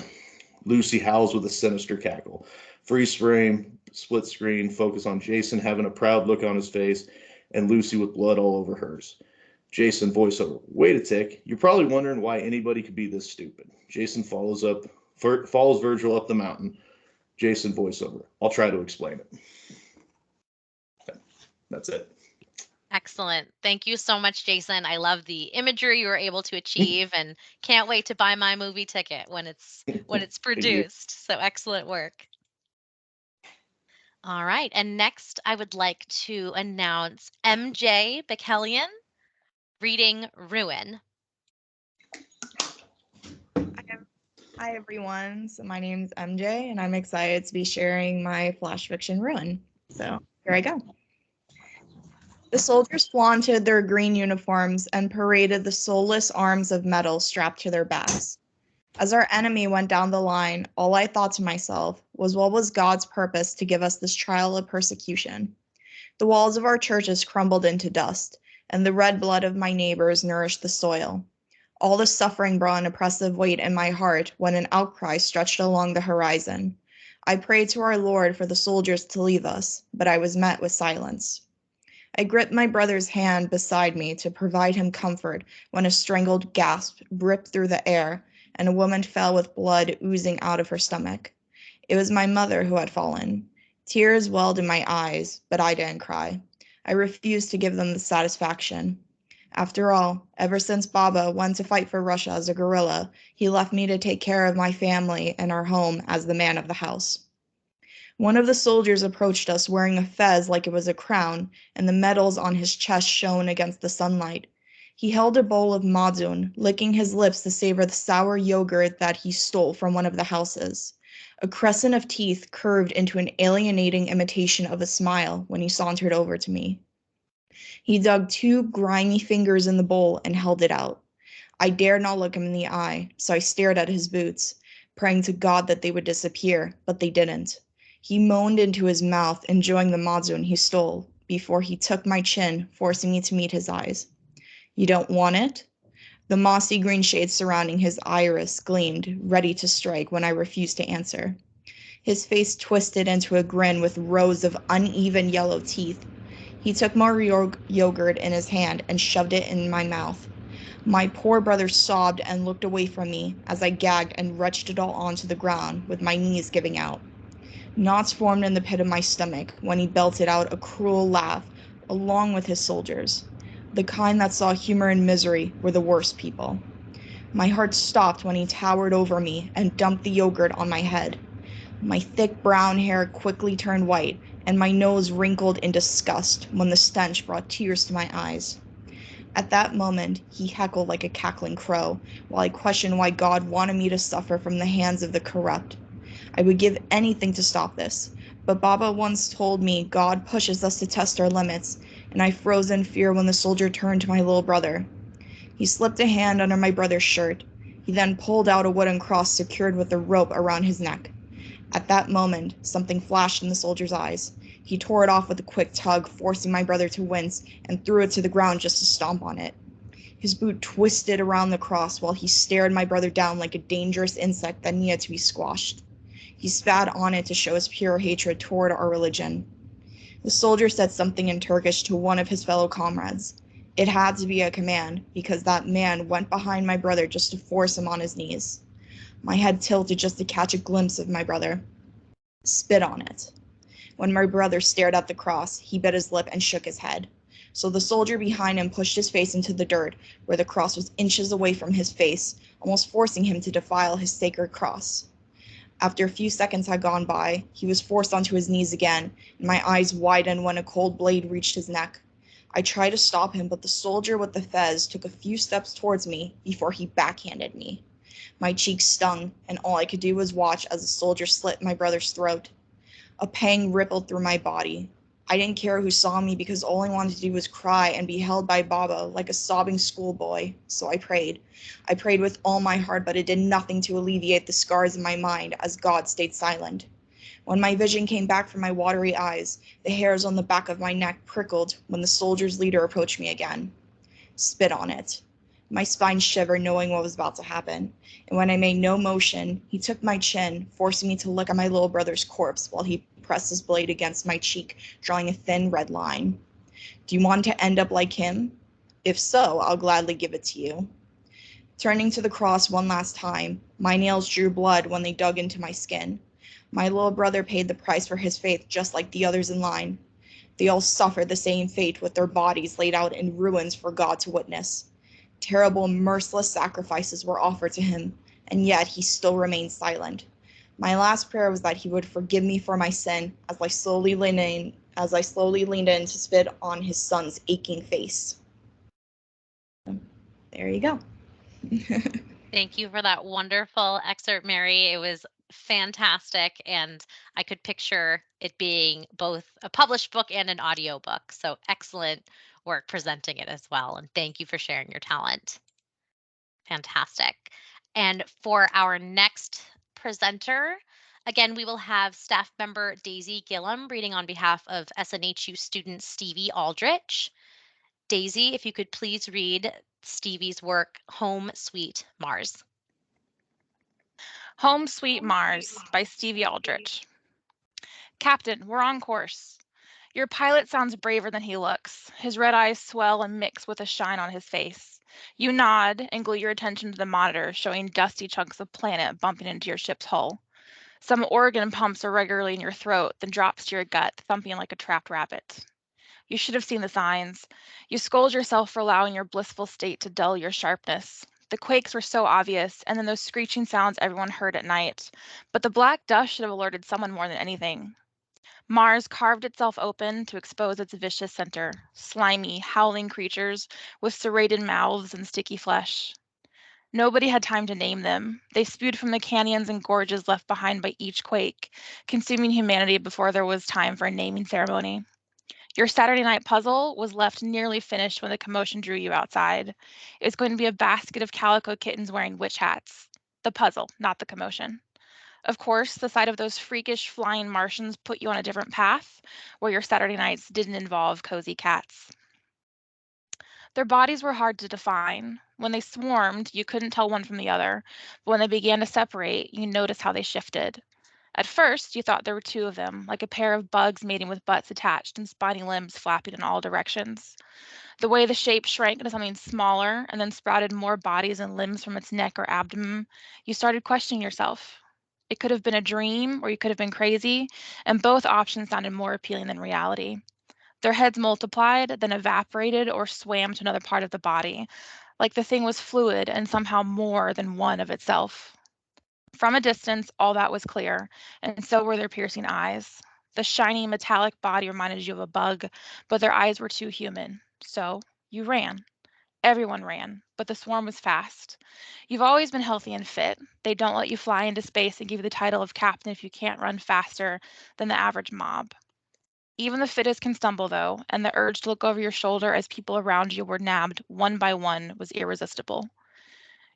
Lucy howls with a sinister cackle. Freeze frame, split screen, focus on Jason having a proud look on his face and Lucy with blood all over hers. Jason, voiceover. Wait a tick. You're probably wondering why anybody could be this stupid. Jason follows Virgil up the mountain. Jason, voiceover. I'll try to explain it. Okay. That's it. Excellent. Thank you so much, Jason. I love the imagery you were able to achieve and can't wait to buy my movie ticket when it's produced. So excellent work. All right. And next I would like to announce MJ Bekelian reading Ruin. Hi everyone. So my name's MJ and I'm excited to be sharing my flash fiction Ruin. So here I go. The soldiers flaunted their green uniforms and paraded the soulless arms of metal strapped to their backs. As our enemy went down the line, all I thought to myself was, what was God's purpose to give us this trial of persecution? The walls of our churches crumbled into dust, and the red blood of my neighbors nourished the soil. All the suffering brought an oppressive weight in my heart when an outcry stretched along the horizon. I prayed to our Lord for the soldiers to leave us, but I was met with silence. I gripped my brother's hand beside me to provide him comfort when a strangled gasp ripped through the air and a woman fell with blood oozing out of her stomach. It was my mother who had fallen. Tears welled in my eyes, but I didn't cry. I refused to give them the satisfaction. After all, ever since Baba went to fight for Russia as a guerrilla, he left me to take care of my family and our home as the man of the house. One of the soldiers approached us wearing a fez like it was a crown, and the medals on his chest shone against the sunlight. He held a bowl of madun, licking his lips to savor the sour yogurt that he stole from one of the houses. A crescent of teeth curved into an alienating imitation of a smile when he sauntered over to me. He dug 2 grimy fingers in the bowl and held it out. I dared not look him in the eye, so I stared at his boots, praying to God that they would disappear, but they didn't. He moaned into his mouth, enjoying the madun he stole, before he took my chin, forcing me to meet his eyes. You don't want it? The mossy green shades surrounding his iris gleamed, ready to strike when I refused to answer. His face twisted into a grin with rows of uneven yellow teeth. He took more yogurt in his hand and shoved it in my mouth. My poor brother sobbed and looked away from me as I gagged and retched it all onto the ground, with my knees giving out. Knots formed in the pit of my stomach when he belted out a cruel laugh, along with his soldiers. The kind that saw humor in misery were the worst people. My heart stopped when he towered over me and dumped the yogurt on my head. My thick brown hair quickly turned white, and my nose wrinkled in disgust when the stench brought tears to my eyes. At that moment, he heckled like a cackling crow, while I questioned why God wanted me to suffer from the hands of the corrupt. I would give anything to stop this, but Baba once told me God pushes us to test our limits, and I froze in fear when the soldier turned to my little brother. He slipped a hand under my brother's shirt. He then pulled out a wooden cross secured with a rope around his neck. At that moment, something flashed in the soldier's eyes. He tore it off with a quick tug, forcing my brother to wince, and threw it to the ground just to stomp on it. His boot twisted around the cross while he stared my brother down like a dangerous insect that needed to be squashed. He spat on it to show his pure hatred toward our religion. The soldier said something in Turkish to one of his fellow comrades. It had to be a command, because that man went behind my brother just to force him on his knees. My head tilted just to catch a glimpse of my brother. Spit on it. When my brother stared at the cross, he bit his lip and shook his head. So the soldier behind him pushed his face into the dirt, where the cross was inches away from his face, almost forcing him to defile his sacred cross. After a few seconds had gone by, he was forced onto his knees again, and my eyes widened when a cold blade reached his neck. I tried to stop him, but the soldier with the fez took a few steps towards me before he backhanded me. My cheeks stung, and all I could do was watch as the soldier slit my brother's throat. A pang rippled through my body. I didn't care who saw me because all I wanted to do was cry and be held by Baba like a sobbing schoolboy, so I prayed. I prayed with all my heart, but it did nothing to alleviate the scars in my mind as God stayed silent. When my vision came back from my watery eyes, the hairs on the back of my neck prickled when the soldier's leader approached me again. Spit on it. My spine shivered knowing what was about to happen, and when I made no motion, he took my chin, forcing me to look at my little brother's corpse while he pressed his blade against my cheek, drawing a thin red line. Do you want to end up like him? If so, I'll gladly give it to you. Turning to the cross one last time, my nails drew blood when they dug into my skin. My little brother paid the price for his faith just like the others in line. They all suffered the same fate with their bodies laid out in ruins for God to witness. Terrible, merciless sacrifices were offered to him, and yet he still remained silent. My last prayer was that he would forgive me for my sin as I slowly leaned in to spit on his son's aching face. There you go. Thank you for that wonderful excerpt, Mary. It was fantastic, and I could picture it being both a published book and an audio book. So excellent work presenting it as well. And thank you for sharing your talent. Fantastic. And for our next presenter, again, we will have staff member Daisy Gillum reading on behalf of SNHU student Stevie Aldrich. Daisy, if you could please read Stevie's work, Home Sweet Mars. Home Sweet Mars by Stevie Aldrich. Captain, we're on course. Your pilot sounds braver than he looks. His red eyes swell and mix with a shine on his face. You nod and glue your attention to the monitor, showing dusty chunks of planet bumping into your ship's hull. Some organ pumps irregularly in your throat, then drops to your gut, thumping like a trapped rabbit. You should have seen the signs. You scold yourself for allowing your blissful state to dull your sharpness. The quakes were so obvious, and then those screeching sounds everyone heard at night. But the black dust should have alerted someone more than anything. Mars carved itself open to expose its vicious center, slimy, howling creatures with serrated mouths and sticky flesh. Nobody had time to name them. They spewed from the canyons and gorges left behind by each quake, consuming humanity before there was time for a naming ceremony. Your Saturday night puzzle was left nearly finished when the commotion drew you outside. It was going to be a basket of calico kittens wearing witch hats. The puzzle, not the commotion. Of course, the sight of those freakish flying Martians put you on a different path, where your Saturday nights didn't involve cozy cats. Their bodies were hard to define. When they swarmed, you couldn't tell one from the other, but when they began to separate, you noticed how they shifted. At first, you thought there were two of them, like a pair of bugs mating with butts attached and spiny limbs flapping in all directions. The way the shape shrank into something smaller and then sprouted more bodies and limbs from its neck or abdomen, you started questioning yourself. It could have been a dream or you could have been crazy, and both options sounded more appealing than reality. Their heads multiplied, then evaporated or swam to another part of the body, like the thing was fluid and somehow more than one of itself. From a distance, all that was clear, and so were their piercing eyes. The shiny metallic body reminded you of a bug, but their eyes were too human. So you ran. Everyone ran, but the swarm was fast. You've always been healthy and fit. They don't let you fly into space and give you the title of captain if you can't run faster than the average mob. Even the fittest can stumble, though, and the urge to look over your shoulder as people around you were nabbed one by one was irresistible.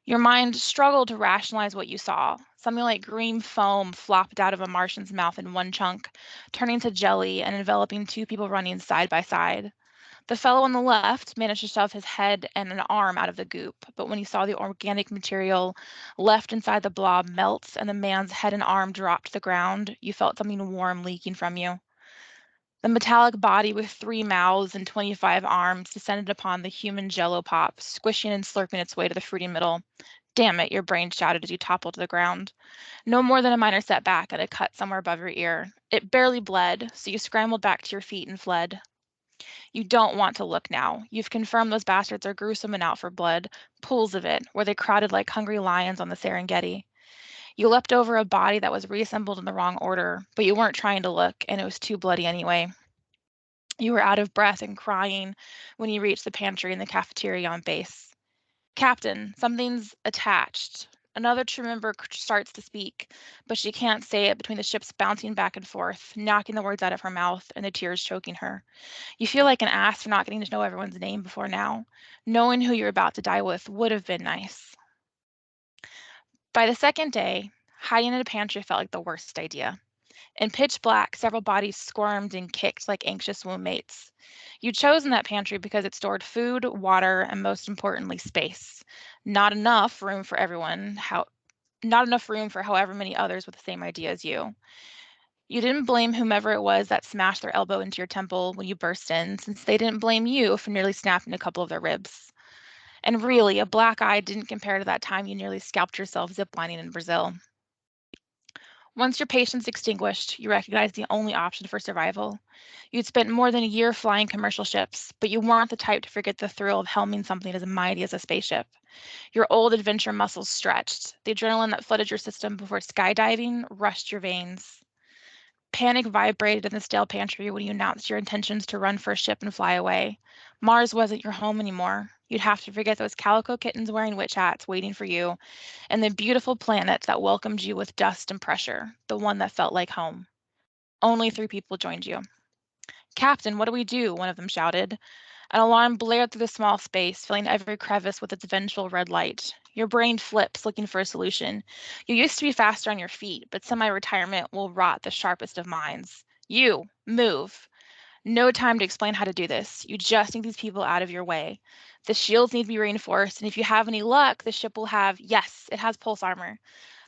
Your mind struggled to rationalize what you saw. Something like green foam flopped out of a Martian's mouth in one chunk, turning to jelly and enveloping two people running side by side. The fellow on the left managed to shove his head and an arm out of the goop, but when he saw the organic material left inside the blob melt and the man's head and arm drop to the ground, you felt something warm leaking from you. The metallic body with 3 mouths and 25 arms descended upon the human jello pop, squishing and slurping its way to the fruity middle. Damn it, your brain shouted as you toppled to the ground. No more than a minor setback and a cut somewhere above your ear. It barely bled, so you scrambled back to your feet and fled. You don't want to look now. You've confirmed those bastards are gruesome and out for blood, pools of it, where they crowded like hungry lions on the Serengeti. You leapt over a body that was reassembled in the wrong order, but you weren't trying to look, and it was too bloody anyway. You were out of breath and crying when you reached the pantry in the cafeteria on base. Captain, something's attached. Another crew member starts to speak, but she can't say it between the ships bouncing back and forth, knocking the words out of her mouth and the tears choking her. You feel like an ass for not getting to know everyone's name before now. Knowing who you're about to die with would have been nice. By the second day, hiding in a pantry felt like the worst idea. In pitch black, several bodies squirmed and kicked like anxious womb mates. You'd chosen that pantry because it stored food, water, and most importantly, space. Not enough room for everyone, not enough room for however many others with the same idea as you. You didn't blame whomever it was that smashed their elbow into your temple when you burst in, since they didn't blame you for nearly snapping a couple of their ribs. And really, a black eye didn't compare to that time you nearly scalped yourself ziplining in Brazil. Once your patience extinguished, you recognized the only option for survival. You'd spent more than a year flying commercial ships, but you weren't the type to forget the thrill of helming something as mighty as a spaceship. Your old adventure muscles stretched. The adrenaline that flooded your system before skydiving rushed your veins. Panic vibrated in the stale pantry when you announced your intentions to run for a ship and fly away. Mars wasn't your home anymore. You'd have to forget those calico kittens wearing witch hats waiting for you, and the beautiful planet that welcomed you with dust and pressure, the one that felt like home. Only 3 people joined you. Captain, what do we do? One of them shouted. An alarm blared through the small space, filling every crevice with its vengeful red light. Your brain flips, looking for a solution. You used to be faster on your feet, but semi-retirement will rot the sharpest of minds. You, move. No time to explain how to do this. You just need these people out of your way. The shields need to be reinforced, and if you have any luck, the ship will have, yes, it has pulse armor.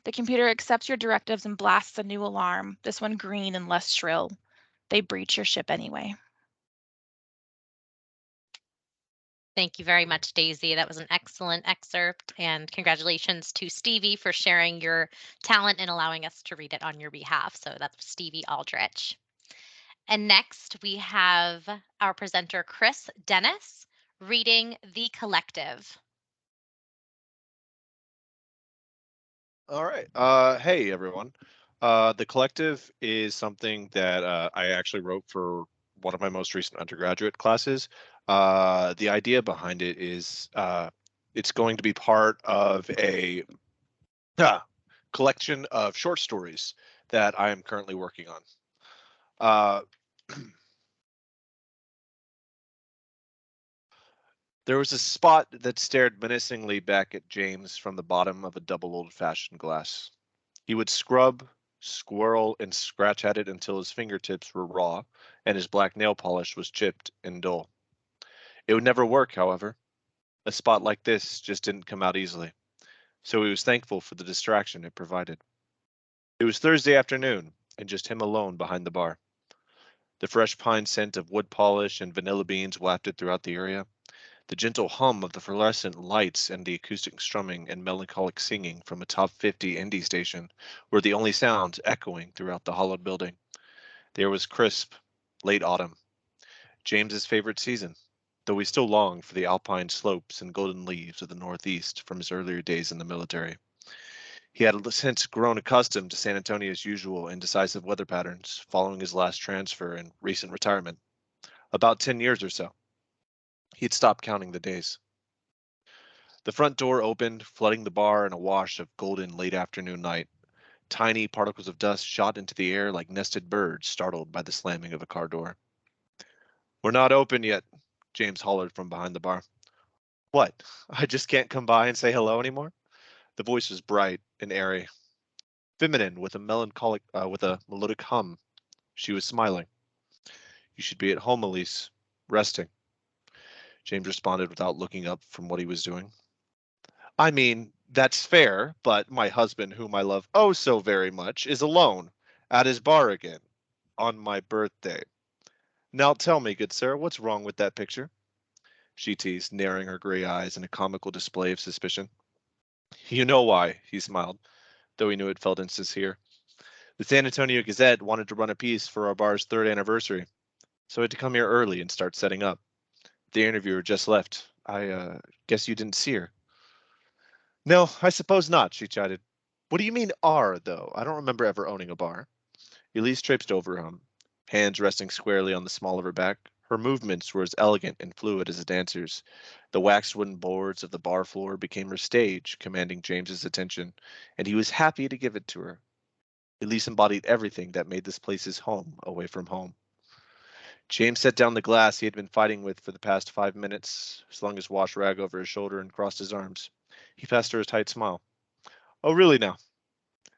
The computer accepts your directives and blasts a new alarm, this one green and less shrill. They breach your ship anyway. Thank you very much, Daisy. That was an excellent excerpt, and congratulations to Stevie for sharing your talent and allowing us to read it on your behalf. So that's Stevie Aldrich. And next we have our presenter, Chris Dennis, reading The Collective. All right. Hey, everyone. The Collective is something that I actually wrote for one of my most recent undergraduate classes. The idea behind it is it's going to be part of a collection of short stories that I am currently working on. There was a spot that stared menacingly back at James from the bottom of a double old-fashioned glass. He would scrub, squirrel, and scratch at it until his fingertips were raw and his black nail polish was chipped and dull. It would never work, however. A spot like this just didn't come out easily, so he was thankful for the distraction it provided. It was Thursday afternoon, and just him alone behind the bar. The fresh pine scent of wood polish and vanilla beans wafted throughout the area. The gentle hum of the fluorescent lights and the acoustic strumming and melancholic singing from a top 50 indie station were the only sounds echoing throughout the hollowed building. The air was crisp, late autumn. James's favorite season, though he still longed for the alpine slopes and golden leaves of the Northeast from his earlier days in the military. He had since grown accustomed to San Antonio's usual indecisive weather patterns following his last transfer and recent retirement. About 10 years or so. He had stopped counting the days. The front door opened, flooding the bar in a wash of golden late afternoon night. Tiny particles of dust shot into the air like nested birds startled by the slamming of a car door. "We're not open yet," James hollered from behind the bar. "What? I just can't come by and say hello anymore?" The voice was bright and airy, feminine with a melodic hum. She was smiling. "You should be at home, Elise, resting," James responded without looking up from what he was doing. "I mean, that's fair, but my husband, whom I love oh so very much, is alone, at his bar again, on my birthday. Now tell me, good sir, what's wrong with that picture?" she teased, narrowing her gray eyes in a comical display of suspicion. "You know why," he smiled, though he knew it felt insincere. "The San Antonio Gazette wanted to run a piece for our bar's 3rd anniversary, so I had to come here early and start setting up. The interviewer just left. I guess you didn't see her." "No, I suppose not," she chided. "What do you mean R, though? I don't remember ever owning a bar." Elise traipsed over him, hands resting squarely on the small of her back. Her movements were as elegant and fluid as a dancer's. The waxed wooden boards of the bar floor became her stage, commanding James's attention, and he was happy to give it to her. Elise embodied everything that made this place his home away from home. James set down the glass he had been fighting with for the past 5 minutes, slung his wash rag over his shoulder, and crossed his arms. He passed her a tight smile. "Oh, really now?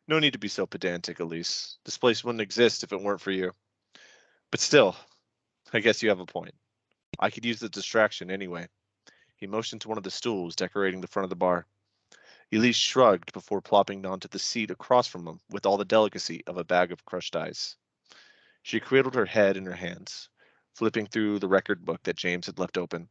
No need to be so pedantic, Elise. This place wouldn't exist if it weren't for you. But still, I guess you have a point. I could use the distraction anyway." He motioned to one of the stools decorating the front of the bar. Elise shrugged before plopping onto the seat across from him with all the delicacy of a bag of crushed ice. She cradled her head in her hands, flipping through the record book that James had left open.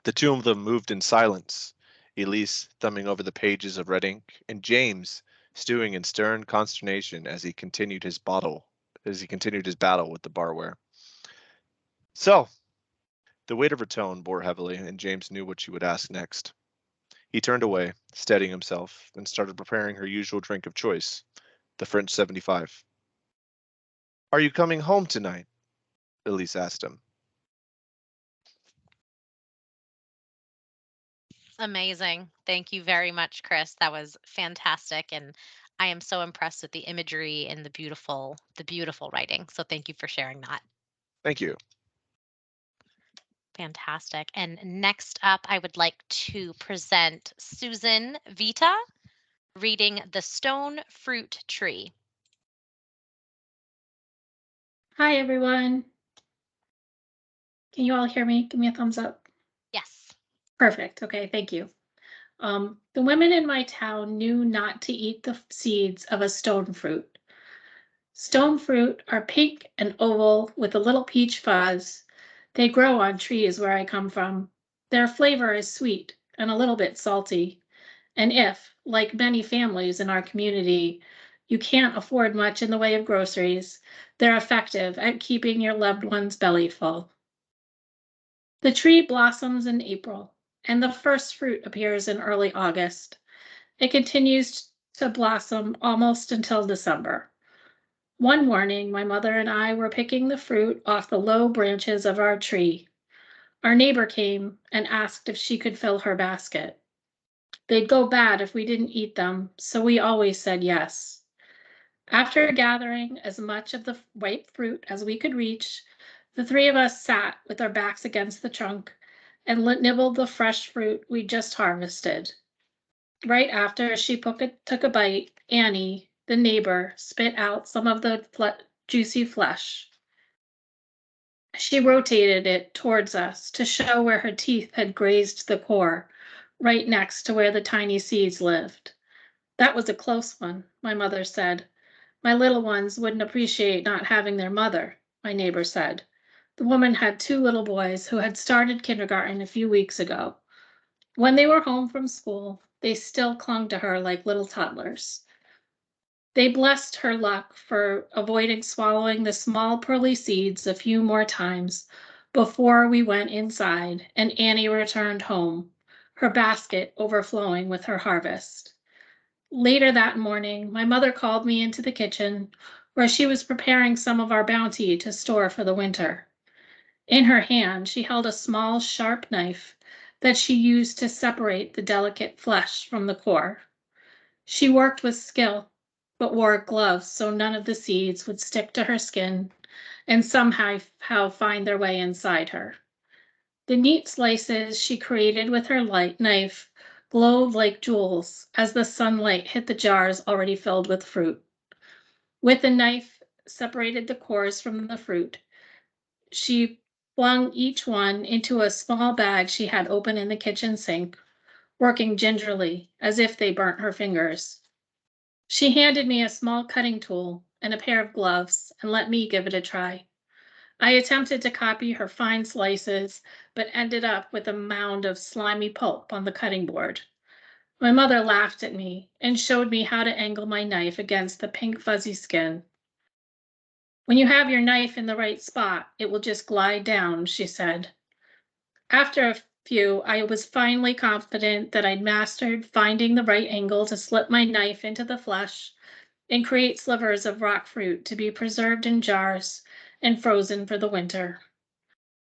The two of them moved in silence, Elise thumbing over the pages of red ink, and James stewing in stern consternation as he continued his battle with the barware. "So," the weight of her tone bore heavily, and James knew what she would ask next. He turned away, steadying himself, and started preparing her usual drink of choice, the French 75. "Are you coming home tonight?" Elise asked him. Amazing. Thank you very much, Chris. That was fantastic. And I am so impressed with the imagery and the beautiful writing. So thank you for sharing that. Thank you. Fantastic. And next up, I would like to present Susan Vita reading The Stone Fruit Tree. Hi, everyone. Can you all hear me? Give me a thumbs up. Yes. Perfect. Okay, thank you. The women in my town knew not to eat the seeds of a stone fruit. Stone fruit are pink and oval with a little peach fuzz. They grow on trees where I come from. Their flavor is sweet and a little bit salty. And if, like many families in our community, you can't afford much in the way of groceries, they're effective at keeping your loved one's belly full. The tree blossoms in April, and the first fruit appears in early August. It continues to blossom almost until December. One morning, my mother and I were picking the fruit off the low branches of our tree. Our neighbor came and asked if she could fill her basket. They'd go bad if we didn't eat them, so we always said yes. After gathering as much of the ripe fruit as we could reach, the three of us sat with our backs against the trunk and nibbled the fresh fruit we just harvested. Right after she took a bite, Annie, the neighbor, spit out some of the juicy flesh. She rotated it towards us to show where her teeth had grazed the core, right next to where the tiny seeds lived. That was a close one, my mother said. My little ones wouldn't appreciate not having their mother, my neighbor said. The woman had 2 little boys who had started kindergarten a few weeks ago. When they were home from school, they still clung to her like little toddlers. They blessed her luck for avoiding swallowing the small pearly seeds a few more times, before we went inside and Annie returned home, her basket overflowing with her harvest. Later that morning, my mother called me into the kitchen where she was preparing some of our bounty to store for the winter. In her hand, she held a small, sharp knife that she used to separate the delicate flesh from the core. She worked with skill, but wore gloves so none of the seeds would stick to her skin and somehow find their way inside her. The neat slices she created with her light knife glowed like jewels as the sunlight hit the jars already filled with fruit. With the knife separated the cores from the fruit, she flung each one into a small bag she had open in the kitchen sink, working gingerly as if they burnt her fingers. She handed me a small cutting tool and a pair of gloves and let me give it a try. I attempted to copy her fine slices, but ended up with a mound of slimy pulp on the cutting board. My mother laughed at me and showed me how to angle my knife against the pink fuzzy skin. When you have your knife in the right spot, it will just glide down, she said. After a few, I was finally confident that I'd mastered finding the right angle to slip my knife into the flesh and create slivers of rock fruit to be preserved in jars and frozen for the winter.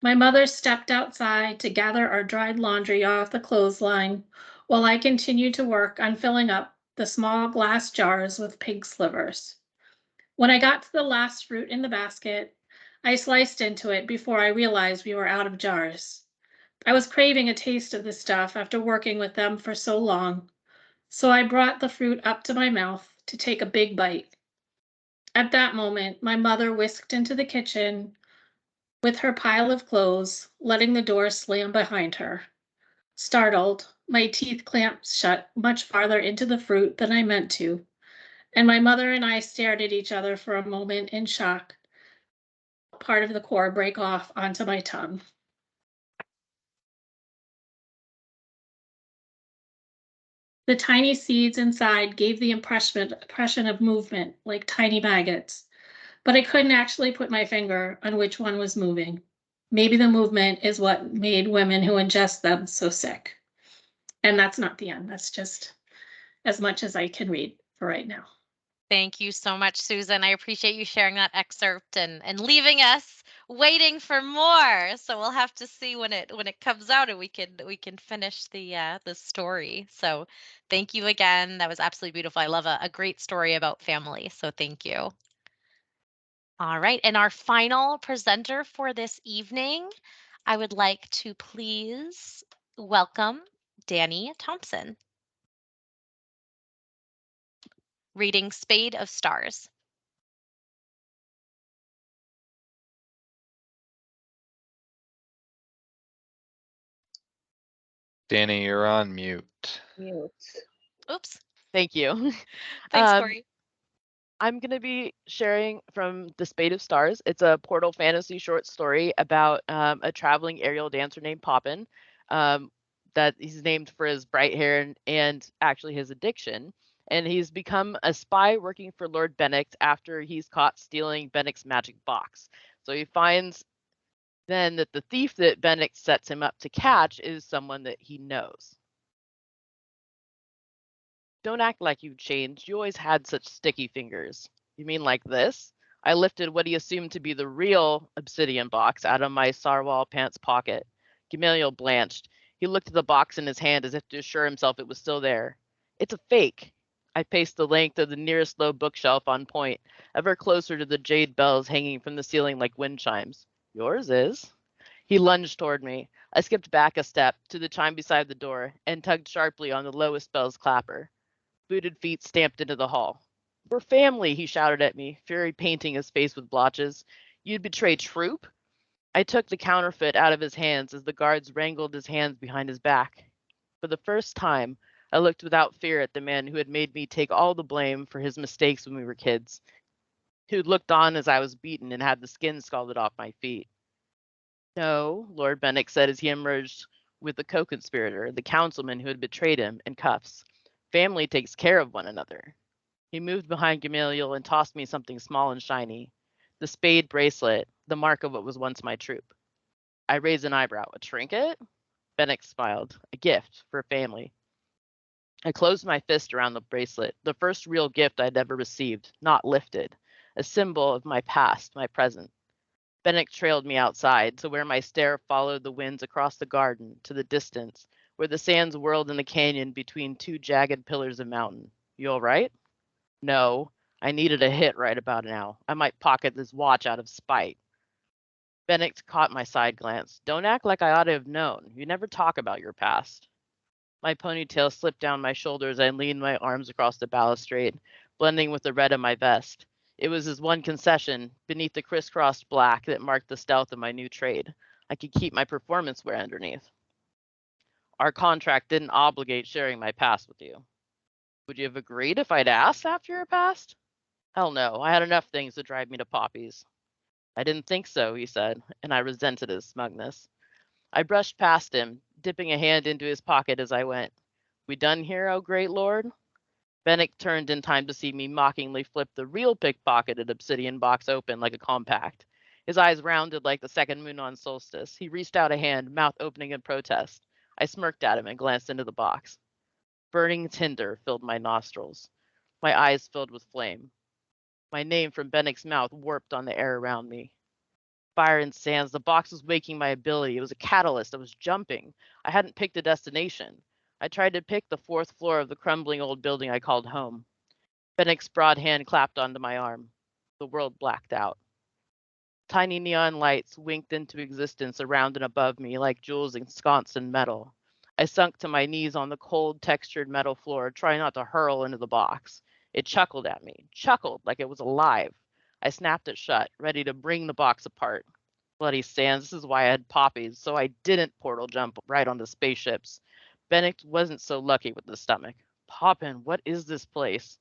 My mother stepped outside to gather our dried laundry off the clothesline while I continued to work on filling up the small glass jars with pig slivers. When I got to the last fruit in the basket, I sliced into it before I realized we were out of jars. I was craving a taste of the stuff after working with them for so long, so I brought the fruit up to my mouth to take a big bite. At that moment, my mother whisked into the kitchen with her pile of clothes, letting the door slam behind her. Startled, my teeth clamped shut much farther into the fruit than I meant to, and my mother and I stared at each other for a moment in shock. Part of the core break off onto my tongue. The tiny seeds inside gave the impression of movement, like tiny maggots, but I couldn't actually put my finger on which one was moving. Maybe the movement is what made women who ingest them so sick. And that's not the end. That's just as much as I can read for right now. Thank you so much, Susan. I appreciate you sharing that excerpt and leaving us waiting for more. So we'll have to see when it comes out and we can finish the story. So thank you again. That was absolutely beautiful. I love a great story about family. So thank you. All right, and our final presenter for this evening, I would like to please welcome Danny Thompson. Reading Spade of Stars. Danny, you're on mute. Mute. Oops. Thank you. Thanks, Corey. I'm going to be sharing from The Spade of Stars. It's a Portal fantasy short story about a traveling aerial dancer named Poppin, that he's named for his bright hair and actually his addiction. And he's become a spy working for Lord Bennick after he's caught stealing Bennick's magic box. So he finds then that the thief that Bennick sets him up to catch is someone that he knows. Don't act like you've changed. You always had such sticky fingers. You mean like this? I lifted what he assumed to be the real obsidian box out of my sarwal pants pocket. Gamaliel blanched. He looked at the box in his hand as if to assure himself it was still there. It's a fake. I paced the length of the nearest low bookshelf on point, ever closer to the jade bells hanging from the ceiling like wind chimes. Yours is. He lunged toward me. I skipped back a step to the chime beside the door and tugged sharply on the lowest bell's clapper. Booted feet stamped into the hall. We're family, he shouted at me, fury painting his face with blotches. You'd betray troop? I took the counterfeit out of his hands as the guards wrangled his hands behind his back. For the first time, I looked without fear at the man who had made me take all the blame for his mistakes when we were kids, who'd looked on as I was beaten and had the skin scalded off my feet. No, Lord Bennick said as he emerged with the co-conspirator, the councilman who had betrayed him, in cuffs. Family takes care of one another. He moved behind Gamaliel and tossed me something small and shiny. The spade bracelet, the mark of what was once my troop. I raised an eyebrow. A trinket? Bennick smiled. A gift for family. I closed my fist around the bracelet, the first real gift I'd ever received, not lifted, a symbol of my past, my present. Bennick trailed me outside to where my stare followed the winds across the garden to the distance, where the sands whirled in the canyon between two jagged pillars of mountain. You all right? No, I needed a hit right about now. I might pocket this watch out of spite. Bennick caught my side glance. Don't act like I ought to have known. You never talk about your past. My ponytail slipped down my shoulders. I leaned my arms across the balustrade, blending with the red of my vest. It was his one concession, beneath the crisscrossed black that marked the stealth of my new trade. I could keep my performance wear underneath. Our contract didn't obligate sharing my past with you. Would you have agreed if I'd asked after your past? Hell no, I had enough things to drive me to poppies. I didn't think so, he said, and I resented his smugness. I brushed past him, dipping a hand into his pocket as I went. We done here, oh great lord? Bennick turned in time to see me mockingly flip the real pickpocketed obsidian box open like a compact. His eyes rounded like the second moon on solstice. He reached out a hand, mouth opening in protest. I smirked at him and glanced into the box. Burning tinder filled my nostrils. My eyes filled with flame. My name from Bennick's mouth warped on the air around me. Fire and sands, the box was waking my ability. It was a catalyst. I was jumping. I hadn't picked a destination. I tried to pick the 4th floor of the crumbling old building I called home. Bennick's broad hand clapped onto my arm. The world blacked out. Tiny neon lights winked into existence around and above me like jewels ensconced in metal. I sunk to my knees on the cold, textured metal floor, trying not to hurl into the box. It chuckled at me, chuckled like it was alive. I snapped it shut, ready to bring the box apart. Bloody sands, this is why I had poppies, so I didn't portal jump right onto spaceships. Bennick wasn't so lucky with the stomach. Poppin', what is this place?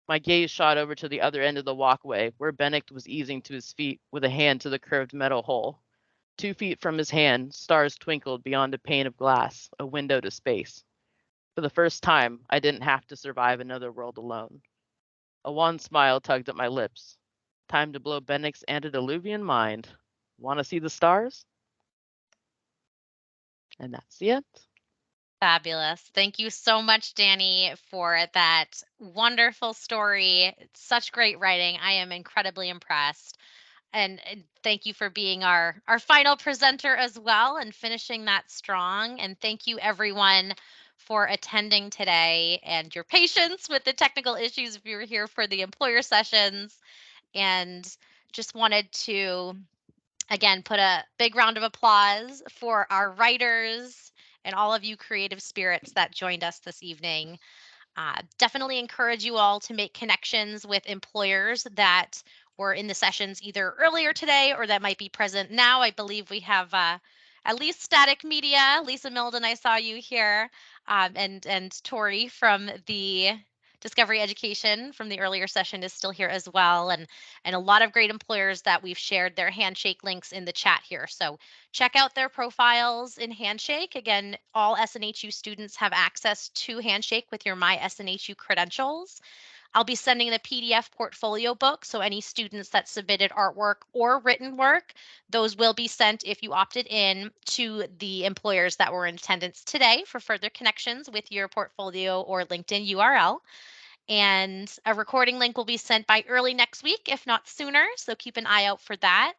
My gaze shot over to the other end of the walkway, where Bennick was easing to his feet with a hand to the curved metal hole. 2 feet from his hand, stars twinkled beyond a pane of glass, a window to space. For the first time, I didn't have to survive another world alone. A wan smile tugged at my lips. Time to blow Bennick's antediluvian mind. Want to see the stars? And that's the end. Fabulous. Thank you so much, Danny, for that wonderful story. It's such great writing. I am incredibly impressed. And thank you for being our final presenter as well and finishing that strong. And thank you, everyone, for attending today and your patience with the technical issues if you were here for the employer sessions. And just wanted to, again, put a big round of applause for our writers and all of you creative spirits that joined us this evening. Definitely encourage you all to make connections with employers that were in the sessions either earlier today or that might be present now. I believe we have at least Static Media. Lisa Milden, I saw you here, and Tori from the Discovery Education from the earlier session is still here as well, and a lot of great employers that we've shared their Handshake links in the chat here. So check out their profiles in Handshake. Again, all SNHU students have access to Handshake with your My SNHU credentials. I'll be sending the PDF portfolio book, so any students that submitted artwork or written work, those will be sent if you opted in to the employers that were in attendance today for further connections with your portfolio or LinkedIn URL. And a recording link will be sent by early next week, if not sooner, so keep an eye out for that.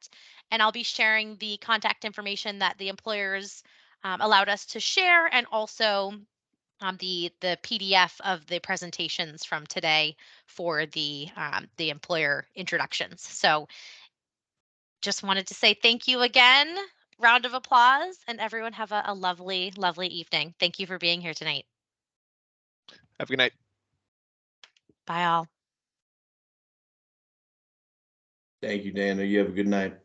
And I'll be sharing the contact information that the employers allowed us to share, and also the PDF of the presentations from today for the employer introductions. So just wanted to say thank you again. Round of applause, and everyone have a lovely, lovely evening. Thank you for being here tonight. Have a good night. Bye all. Thank you, Dana. You have a good night.